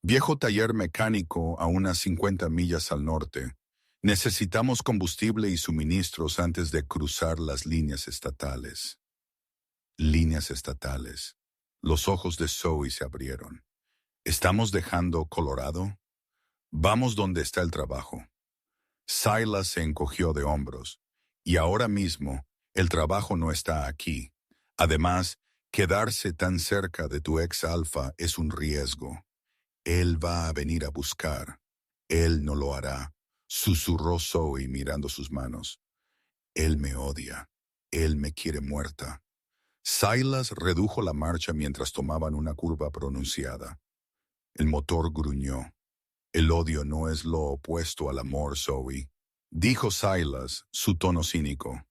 Viejo taller mecánico a unas 50 millas al norte. Necesitamos combustible y suministros antes de cruzar las líneas estatales. Líneas estatales. Los ojos de Zoe se abrieron. ¿Estamos dejando Colorado? Vamos donde está el trabajo. Silas se encogió de hombros. Y ahora mismo, el trabajo no está aquí. Además, quedarse tan cerca de tu ex alfa es un riesgo. Él va a venir a buscar. Él no lo hará, susurró Zoe mirando sus manos. Él me odia. Él me quiere muerta. Silas redujo la marcha mientras tomaban una curva pronunciada. El motor gruñó. El odio no es lo opuesto al amor, Zoe, dijo Silas, su tono cínico.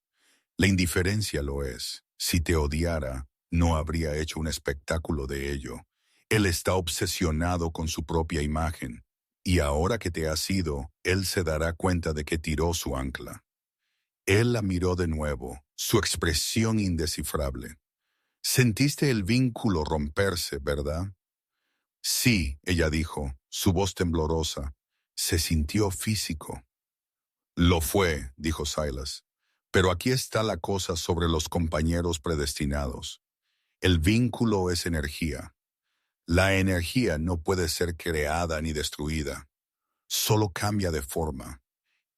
La indiferencia lo es. Si te odiara, no habría hecho un espectáculo de ello. Él está obsesionado con su propia imagen, y ahora que te has ido, él se dará cuenta de que tiró su ancla. Él la miró de nuevo, su expresión indescifrable. Sentiste el vínculo romperse, ¿verdad? Sí, ella dijo, su voz temblorosa. Se sintió físico. Lo fue, dijo Silas. Pero aquí está la cosa sobre los compañeros predestinados. El vínculo es energía. La energía no puede ser creada ni destruida. Solo cambia de forma.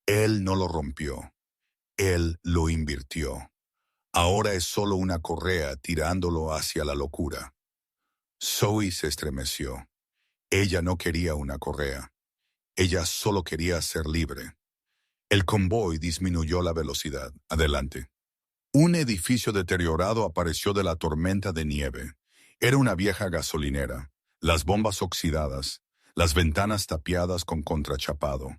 Él no lo rompió. Él lo invirtió. Ahora es solo una correa tirándolo hacia la locura. Zoe se estremeció. Ella no quería una correa. Ella solo quería ser libre. El convoy disminuyó la velocidad. Adelante. Un edificio deteriorado apareció de la tormenta de nieve. Era una vieja gasolinera, las bombas oxidadas, las ventanas tapiadas con contrachapado.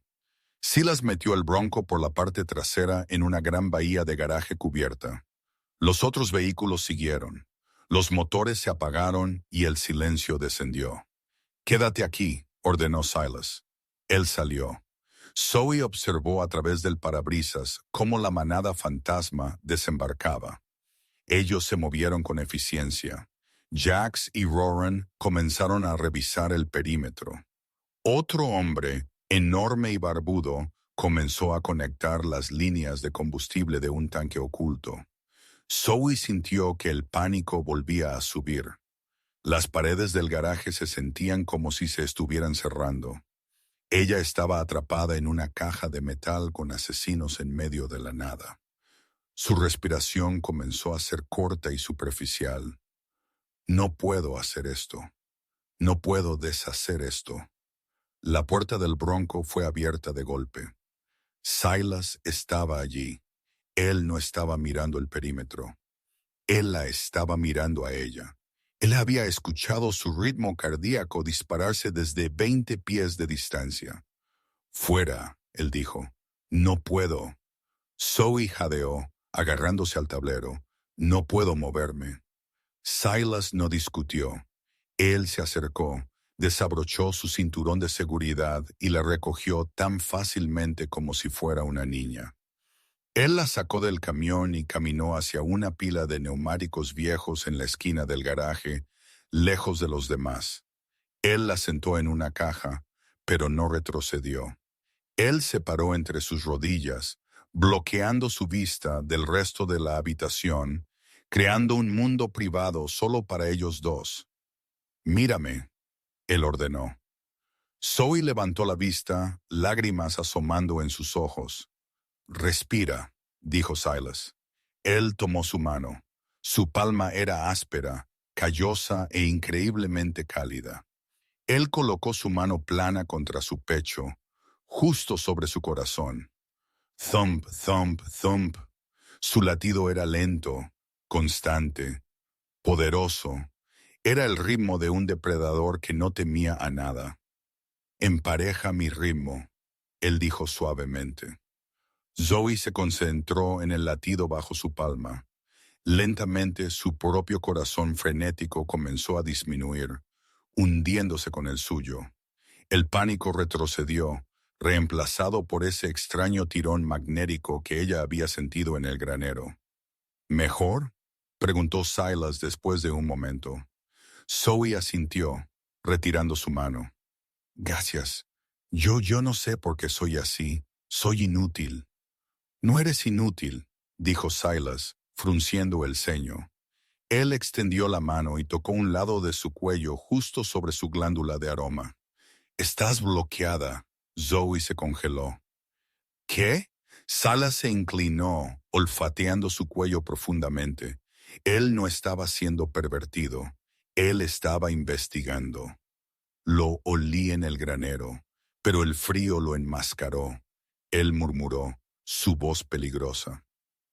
Silas metió el Bronco por la parte trasera en una gran bahía de garaje cubierta. Los otros vehículos siguieron. Los motores se apagaron y el silencio descendió. «Quédate aquí», ordenó Silas. Él salió. Zoe observó a través del parabrisas cómo la manada fantasma desembarcaba. Ellos se movieron con eficiencia. Jax y Roran comenzaron a revisar el perímetro. Otro hombre, enorme y barbudo, comenzó a conectar las líneas de combustible de un tanque oculto. Zoe sintió que el pánico volvía a subir. Las paredes del garaje se sentían como si se estuvieran cerrando. Ella estaba atrapada en una caja de metal con asesinos en medio de la nada. Su respiración comenzó a ser corta y superficial. No puedo hacer esto. No puedo deshacer esto. La puerta del Bronco fue abierta de golpe. Silas estaba allí. Él no estaba mirando el perímetro. Él la estaba mirando a ella. Él había escuchado su ritmo cardíaco dispararse desde 20 pies de distancia. «Fuera», él dijo. «No puedo». Zoe jadeó, agarrándose al tablero. «No puedo moverme». Silas no discutió. Él se acercó, desabrochó su cinturón de seguridad y la recogió tan fácilmente como si fuera una niña. Él la sacó del camión y caminó hacia una pila de neumáticos viejos en la esquina del garaje, lejos de los demás. Él la sentó en una caja, pero no retrocedió. Él se paró entre sus rodillas, bloqueando su vista del resto de la habitación, creando un mundo privado solo para ellos dos. «Mírame», él ordenó. Zoe levantó la vista, lágrimas asomando en sus ojos. «Respira», dijo Silas. Él tomó su mano. Su palma era áspera, callosa e increíblemente cálida. Él colocó su mano plana contra su pecho, justo sobre su corazón. Thump, thump, thump. Su latido era lento, constante, poderoso. Era el ritmo de un depredador que no temía a nada. «Empareja mi ritmo», él dijo suavemente. Zoe se concentró en el latido bajo su palma. Lentamente su propio corazón frenético comenzó a disminuir, hundiéndose con el suyo. El pánico retrocedió, reemplazado por ese extraño tirón magnético que ella había sentido en el granero. «¿Mejor?», preguntó Silas después de un momento. Zoe asintió. retirando su mano. Gracias. Yo no sé por qué soy así. Soy inútil. No eres inútil, dijo Silas, frunciendo el ceño. Él extendió la mano y tocó un lado de su cuello justo sobre su glándula de aroma. Estás bloqueada. Zoe se congeló. ¿Qué? Silas se inclinó, olfateando su cuello profundamente. Él no estaba siendo pervertido. Él estaba investigando. Lo olí en el granero, pero el frío lo enmascaró. Él murmuró, su voz peligrosa.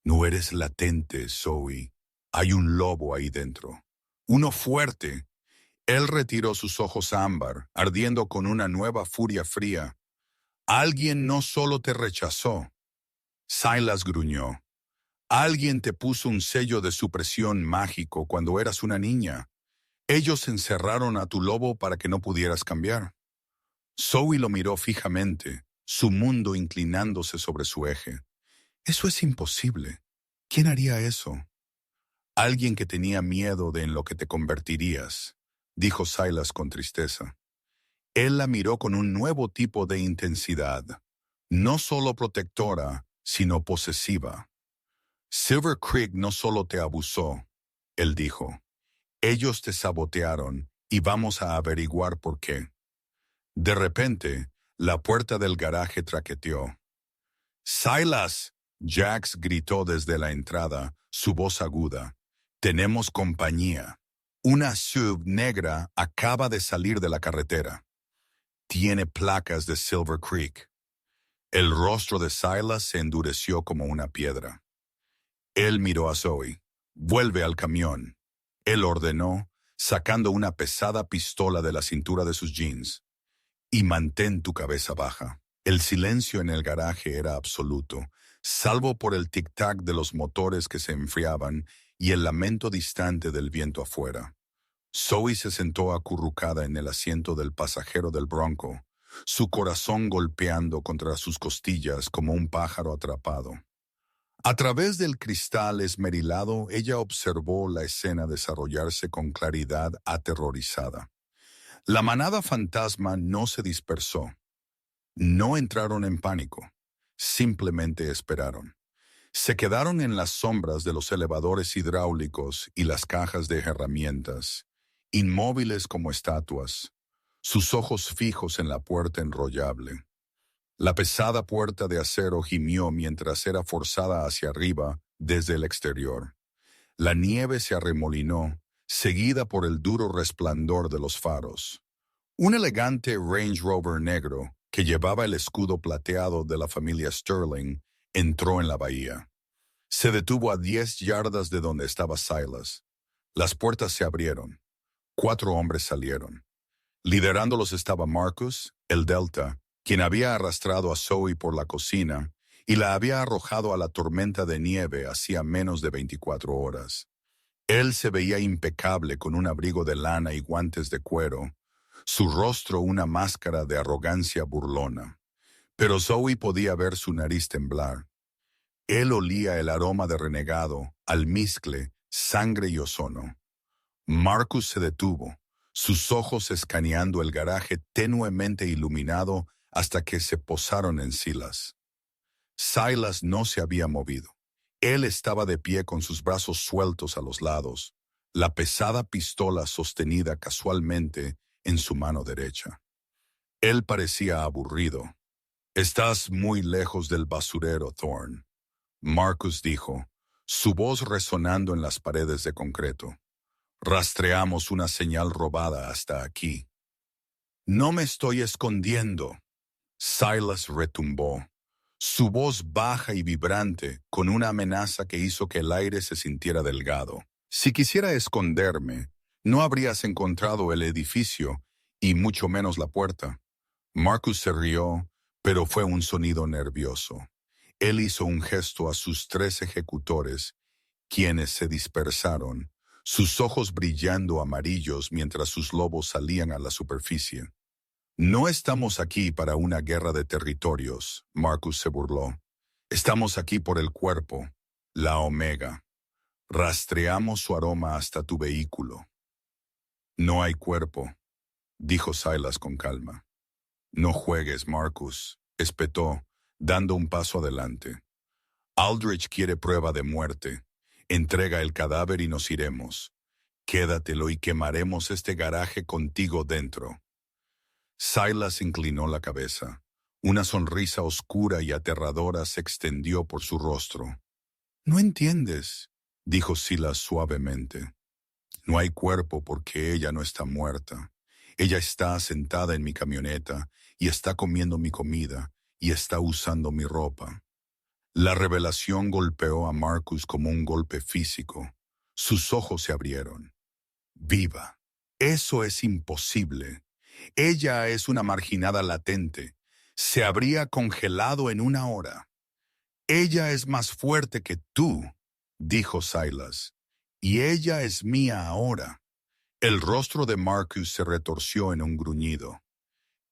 No eres latente, Zoe. Hay un lobo ahí dentro. Uno fuerte. Él retiró sus ojos ámbar, ardiendo con una nueva furia fría. Alguien no solo te rechazó. Silas gruñó. Alguien te puso un sello de supresión mágico cuando eras una niña. Ellos encerraron a tu lobo para que no pudieras cambiar. Zoe lo miró fijamente, su mundo inclinándose sobre su eje. Eso es imposible. ¿Quién haría eso? Alguien que tenía miedo de en lo que te convertirías, dijo Silas con tristeza. Él la miró con un nuevo tipo de intensidad, no solo protectora, sino posesiva. Silver Creek no solo te abusó, él dijo. Ellos te sabotearon y vamos a averiguar por qué. De repente, la puerta del garaje traqueteó. ¡Silas! Jax gritó desde la entrada, su voz aguda. Tenemos compañía. Una SUV negra acaba de salir de la carretera. Tiene placas de Silver Creek. El rostro de Silas se endureció como una piedra. Él miró a Zoe. Vuelve al camión. Él ordenó, sacando una pesada pistola de la cintura de sus jeans. Y mantén tu cabeza baja. El silencio en el garaje era absoluto, salvo por el tic-tac de los motores que se enfriaban y el lamento distante del viento afuera. Zoe se sentó acurrucada en el asiento del pasajero del Bronco, su corazón golpeando contra sus costillas como un pájaro atrapado. A través del cristal esmerilado, ella observó la escena desarrollarse con claridad aterrorizada. La manada fantasma no se dispersó. No entraron en pánico. Simplemente esperaron. Se quedaron en las sombras de los elevadores hidráulicos y las cajas de herramientas, inmóviles como estatuas, sus ojos fijos en la puerta enrollable. La pesada puerta de acero gimió mientras era forzada hacia arriba desde el exterior. La nieve se arremolinó, seguida por el duro resplandor de los faros. Un elegante Range Rover negro, que llevaba el escudo plateado de la familia Sterling, entró en la bahía. Se detuvo a 10 yardas de donde estaba Silas. Las puertas se abrieron. 4 hombres salieron. Liderándolos estaba Marcus, el Delta, quien había arrastrado a Zoe por la cocina y la había arrojado a la tormenta de nieve hacía menos de 24 horas. Él se veía impecable con un abrigo de lana y guantes de cuero, su rostro una máscara de arrogancia burlona. Pero Zoe podía ver su nariz temblar. Él olía el aroma de renegado, almizcle, sangre y ozono. Marcus se detuvo, sus ojos escaneando el garaje tenuemente iluminado hasta que se posaron en Silas. Silas no se había movido. Él estaba de pie con sus brazos sueltos a los lados, la pesada pistola sostenida casualmente en su mano derecha. Él parecía aburrido. «Estás muy lejos del basurero, Thorne», Marcus dijo, su voz resonando en las paredes de concreto. «Rastreamos una señal robada hasta aquí». «No me estoy escondiendo», Silas retumbó, su voz baja y vibrante, con una amenaza que hizo que el aire se sintiera delgado. «Si quisiera esconderme, no habrías encontrado el edificio y mucho menos la puerta». Marcus se rió, pero fue un sonido nervioso. Él hizo un gesto a sus 3 ejecutores, quienes se dispersaron, sus ojos brillando amarillos mientras sus lobos salían a la superficie. «No estamos aquí para una guerra de territorios», Marcus se burló. «Estamos aquí por el cuerpo, la Omega. Rastreamos su aroma hasta tu vehículo». «No hay cuerpo». dijo Silas con calma. No juegues, Marcus, espetó, dando un paso adelante. Aldrich quiere prueba de muerte. Entrega el cadáver y nos iremos. Quédatelo y quemaremos este garaje contigo dentro. Silas inclinó la cabeza. Una sonrisa oscura y aterradora se extendió por su rostro. «No entiendes», dijo Silas suavemente. «No hay cuerpo porque ella no está muerta. Ella está sentada en mi camioneta y está comiendo mi comida y está usando mi ropa». La revelación golpeó a Marcus como un golpe físico. Sus ojos se abrieron. «Viva. Eso es imposible. Ella es una marginada latente. Se habría congelado en una hora». «Ella es más fuerte que tú», dijo Silas, «y ella es mía ahora». El rostro de Marcus se retorció en un gruñido.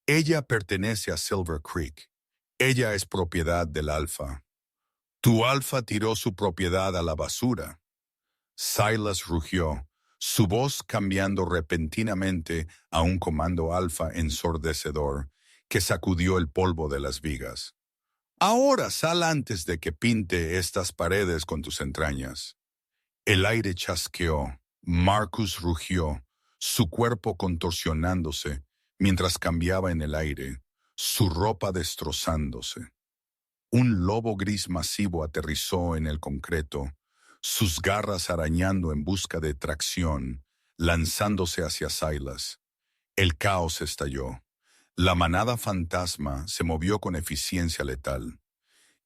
«Ella pertenece a Silver Creek. Ella es propiedad del Alfa. Tu Alfa tiró su propiedad a la basura». Silas rugió, su voz cambiando repentinamente a un comando alfa ensordecedor que sacudió el polvo de las vigas. «Ahora sal antes de que pinte estas paredes con tus entrañas». El aire chasqueó. Marcus rugió, su cuerpo contorsionándose mientras cambiaba en el aire, su ropa destrozándose. Un lobo gris masivo aterrizó en el concreto, sus garras arañando en busca de tracción, lanzándose hacia Silas. El caos estalló. La manada fantasma se movió con eficiencia letal.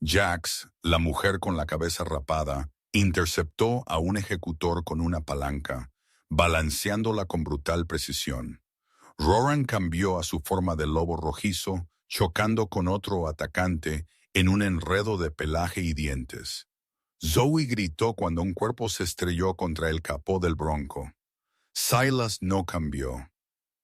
Jax, la mujer con la cabeza rapada, interceptó a un ejecutor con una palanca, balanceándola con brutal precisión. Roran cambió a su forma de lobo rojizo, chocando con otro atacante en un enredo de pelaje y dientes. Zoe gritó cuando un cuerpo se estrelló contra el capó del bronco. Silas no cambió.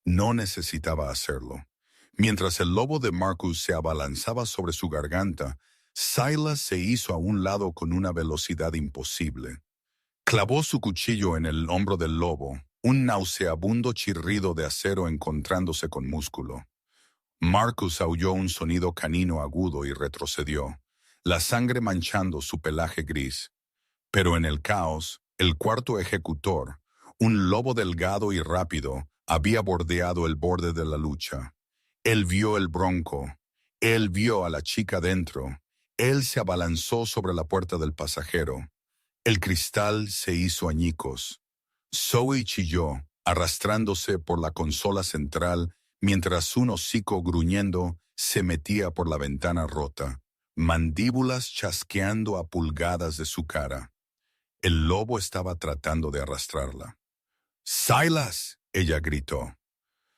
No necesitaba hacerlo. Mientras el lobo de Marcus se abalanzaba sobre su garganta, Silas se hizo a un lado con una velocidad imposible. Clavó su cuchillo en el hombro del lobo, un nauseabundo chirrido de acero encontrándose con músculo. Marcus aulló un sonido canino agudo y retrocedió, la sangre manchando su pelaje gris. Pero en el caos, el cuarto ejecutor, un lobo delgado y rápido, había bordeado el borde de la lucha. Él vio el bronco, él vio a la chica dentro, él se abalanzó sobre la puerta del pasajero. El cristal se hizo añicos. Zoe chilló, arrastrándose por la consola central, mientras un hocico gruñendo se metía por la ventana rota, mandíbulas chasqueando a pulgadas de su cara. El lobo estaba tratando de arrastrarla. «¡Silas!», ella gritó.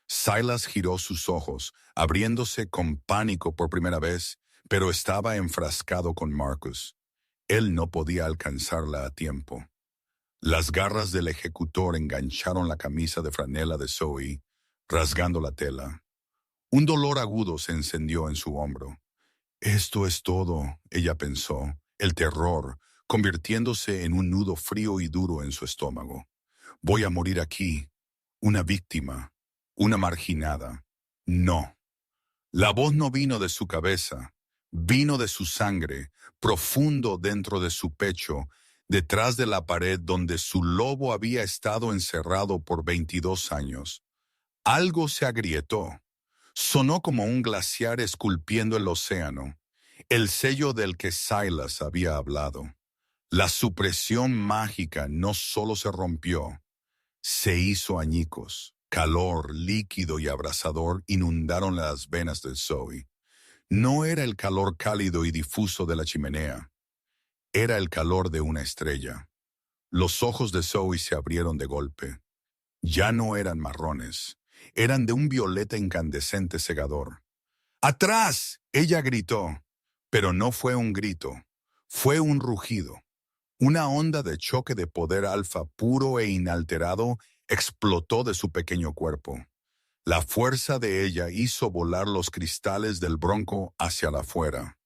Silas giró sus ojos, abriéndose con pánico por primera vez, pero estaba enfrascado con Marcus. Él no podía alcanzarla a tiempo. Las garras del ejecutor engancharon la camisa de franela de Zoe, rasgando la tela. Un dolor agudo se encendió en su hombro. «Esto es todo», ella pensó, el terror convirtiéndose en un nudo frío y duro en su estómago. «Voy a morir aquí, una víctima, una marginada». No. La voz no vino de su cabeza, vino de su sangre, profundo dentro de su pecho, detrás de la pared donde su lobo había estado encerrado por 22 años. Algo se agrietó. Sonó como un glaciar esculpiendo el océano, el sello del que Silas había hablado. La supresión mágica no solo se rompió, se hizo añicos. Calor, líquido y abrasador inundaron las venas de Zoe. No era el calor cálido y difuso de la chimenea. Era el calor de una estrella. Los ojos de Zoe se abrieron de golpe. Ya no eran marrones. Eran de un violeta incandescente cegador. «¡Atrás!», ella gritó. Pero no fue un grito. Fue un rugido. Una onda de choque de poder alfa puro e inalterado explotó de su pequeño cuerpo. La fuerza de ella hizo volar los cristales del bronco hacia la afuera.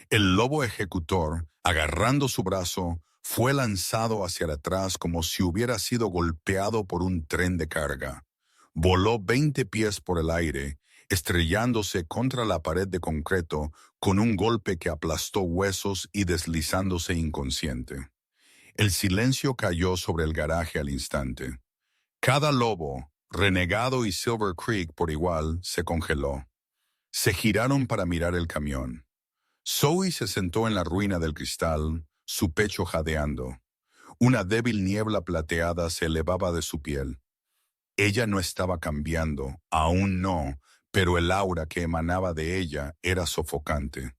El lobo ejecutor, agarrando su brazo, fue lanzado hacia atrás como si hubiera sido golpeado por un tren de carga. Voló 20 pies por el aire, estrellándose contra la pared de concreto con un golpe que aplastó huesos y deslizándose inconsciente. El silencio cayó sobre el garaje al instante. Cada lobo, Renegado y Silver Creek por igual, se congeló. Se giraron para mirar el camión. Zoe se sentó en la ruina del cristal, su pecho jadeando. Una débil niebla plateada se elevaba de su piel. Ella no estaba cambiando, aún no, pero el aura que emanaba de ella era sofocante.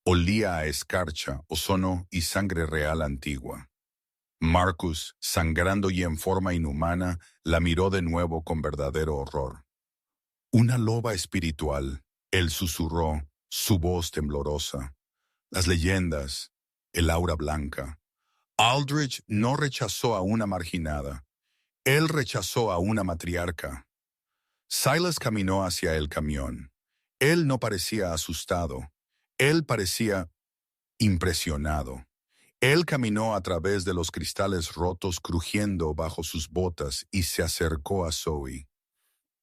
Olía a escarcha, ozono y sangre real antigua. Marcus, sangrando y en forma inhumana, la miró de nuevo con verdadero horror. Una loba espiritual, él susurró, su voz temblorosa. Las leyendas, el aura blanca. Aldrich no rechazó a una marginada. Él rechazó a una matriarca. Silas caminó hacia el camión. Él no parecía asustado. Él parecía impresionado. Él caminó a través de los cristales rotos crujiendo bajo sus botas y se acercó a Zoe.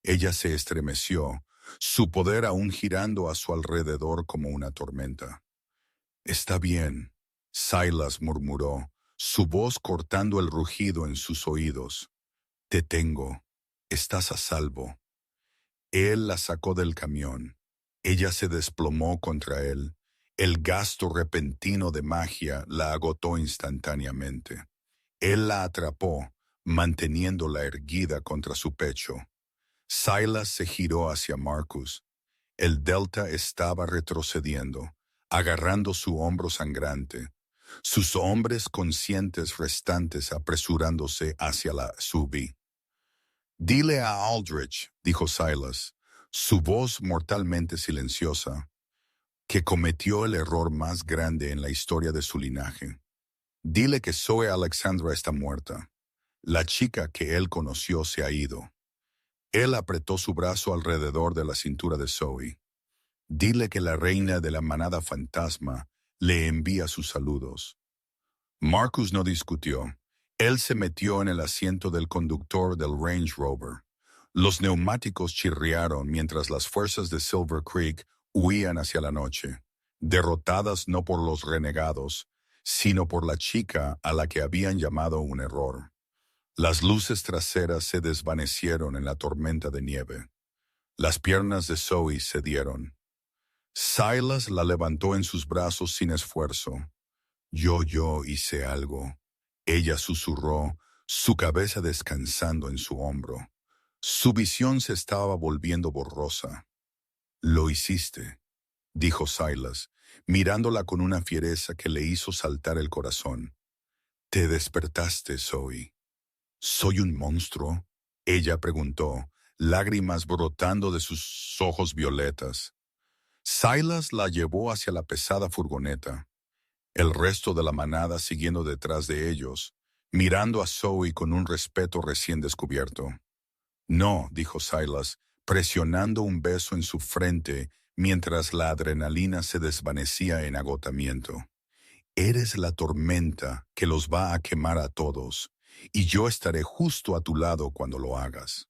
Ella se estremeció, su poder aún girando a su alrededor como una tormenta. «Está bien», Silas murmuró, su voz cortando el rugido en sus oídos. «Te tengo. Estás a salvo». Él la sacó del camión. Ella se desplomó contra él. El gasto repentino de magia la agotó instantáneamente. Él la atrapó, manteniéndola erguida contra su pecho. Silas se giró hacia Marcus. El Delta estaba retrocediendo, agarrando su hombro sangrante, sus hombres conscientes restantes apresurándose hacia la SUV. «Dile a Aldrich», dijo Silas, su voz mortalmente silenciosa, «que cometió el error más grande en la historia de su linaje. Dile que Zoe Alexandra está muerta. La chica que él conoció se ha ido». Él apretó su brazo alrededor de la cintura de Zoe. «Dile que la reina de la manada fantasma le envía sus saludos». Marcus no discutió. Él se metió en el asiento del conductor del Range Rover. Los neumáticos chirriaron mientras las fuerzas de Silver Creek huían hacia la noche, derrotadas no por los renegados, sino por la chica a la que habían llamado un error. Las luces traseras se desvanecieron en la tormenta de nieve. Las piernas de Zoe cedieron. Silas la levantó en sus brazos sin esfuerzo. Yo hice algo. Ella susurró, su cabeza descansando en su hombro. Su visión se estaba volviendo borrosa. «Lo hiciste», dijo Silas, mirándola con una fiereza que le hizo saltar el corazón. «Te despertaste, Zoe». «¿Soy un monstruo?», ella preguntó, lágrimas brotando de sus ojos violetas. Silas la llevó hacia la pesada furgoneta, el resto de la manada siguiendo detrás de ellos, mirando a Zoe con un respeto recién descubierto. «No», dijo Silas, presionando un beso en su frente mientras la adrenalina se desvanecía en agotamiento. «Eres la tormenta que los va a quemar a todos, y yo estaré justo a tu lado cuando lo hagas».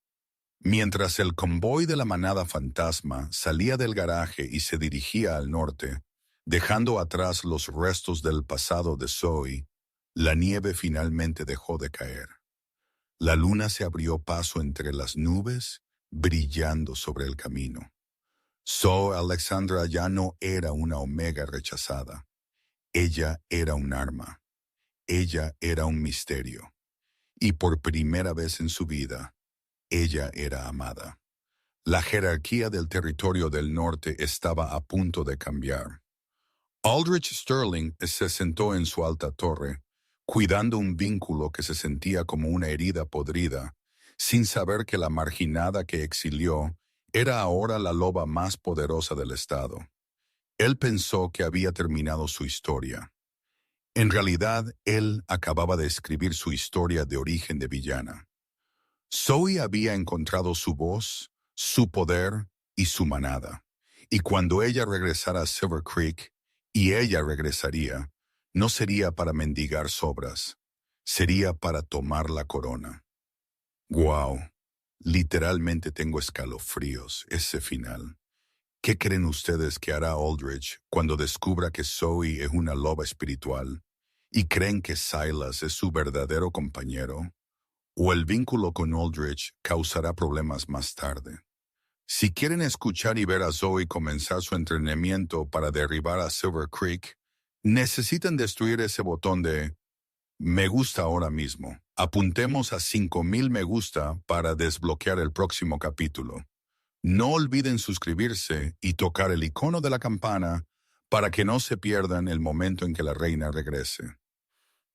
Mientras el convoy de la manada fantasma salía del garaje y se dirigía al norte, dejando atrás los restos del pasado de Zoe, la nieve finalmente dejó de caer. La luna se abrió paso entre las nubes, brillando sobre el camino. Zoe Alexandra ya no era una omega rechazada. Ella era un arma. Ella era un misterio. Y por primera vez en su vida, ella era amada. La jerarquía del territorio del norte estaba a punto de cambiar. Aldrich Sterling se sentó en su alta torre, cuidando un vínculo que se sentía como una herida podrida, sin saber que la marginada que exilió era ahora la loba más poderosa del estado. Él pensó que había terminado su historia. En realidad, él acababa de escribir su historia de origen de villana. Zoe había encontrado su voz, su poder y su manada, y cuando ella regresara a Silver Creek, y ella regresaría, no sería para mendigar sobras, sería para tomar la corona. «Guau», Literalmente tengo escalofríos ese final. ¿Qué creen ustedes que hará Aldrich cuando descubra que Zoe es una loba espiritual? ¿Y creen que Silas es su verdadero compañero? ¿O el vínculo con Aldrich causará problemas más tarde? Si quieren escuchar y ver a Zoe comenzar su entrenamiento para derribar a Silver Creek, necesitan destruir ese botón de me gusta ahora mismo. Apuntemos a 5000 me gusta para desbloquear el próximo capítulo. No olviden suscribirse y tocar el icono de la campana para que no se pierdan el momento en que la reina regrese.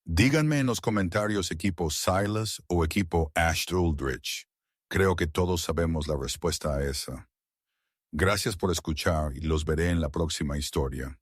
Díganme en los comentarios equipo Silas o equipo Ashton Aldrich. Creo que todos sabemos la respuesta a esa. Gracias por escuchar y los veré en la próxima historia.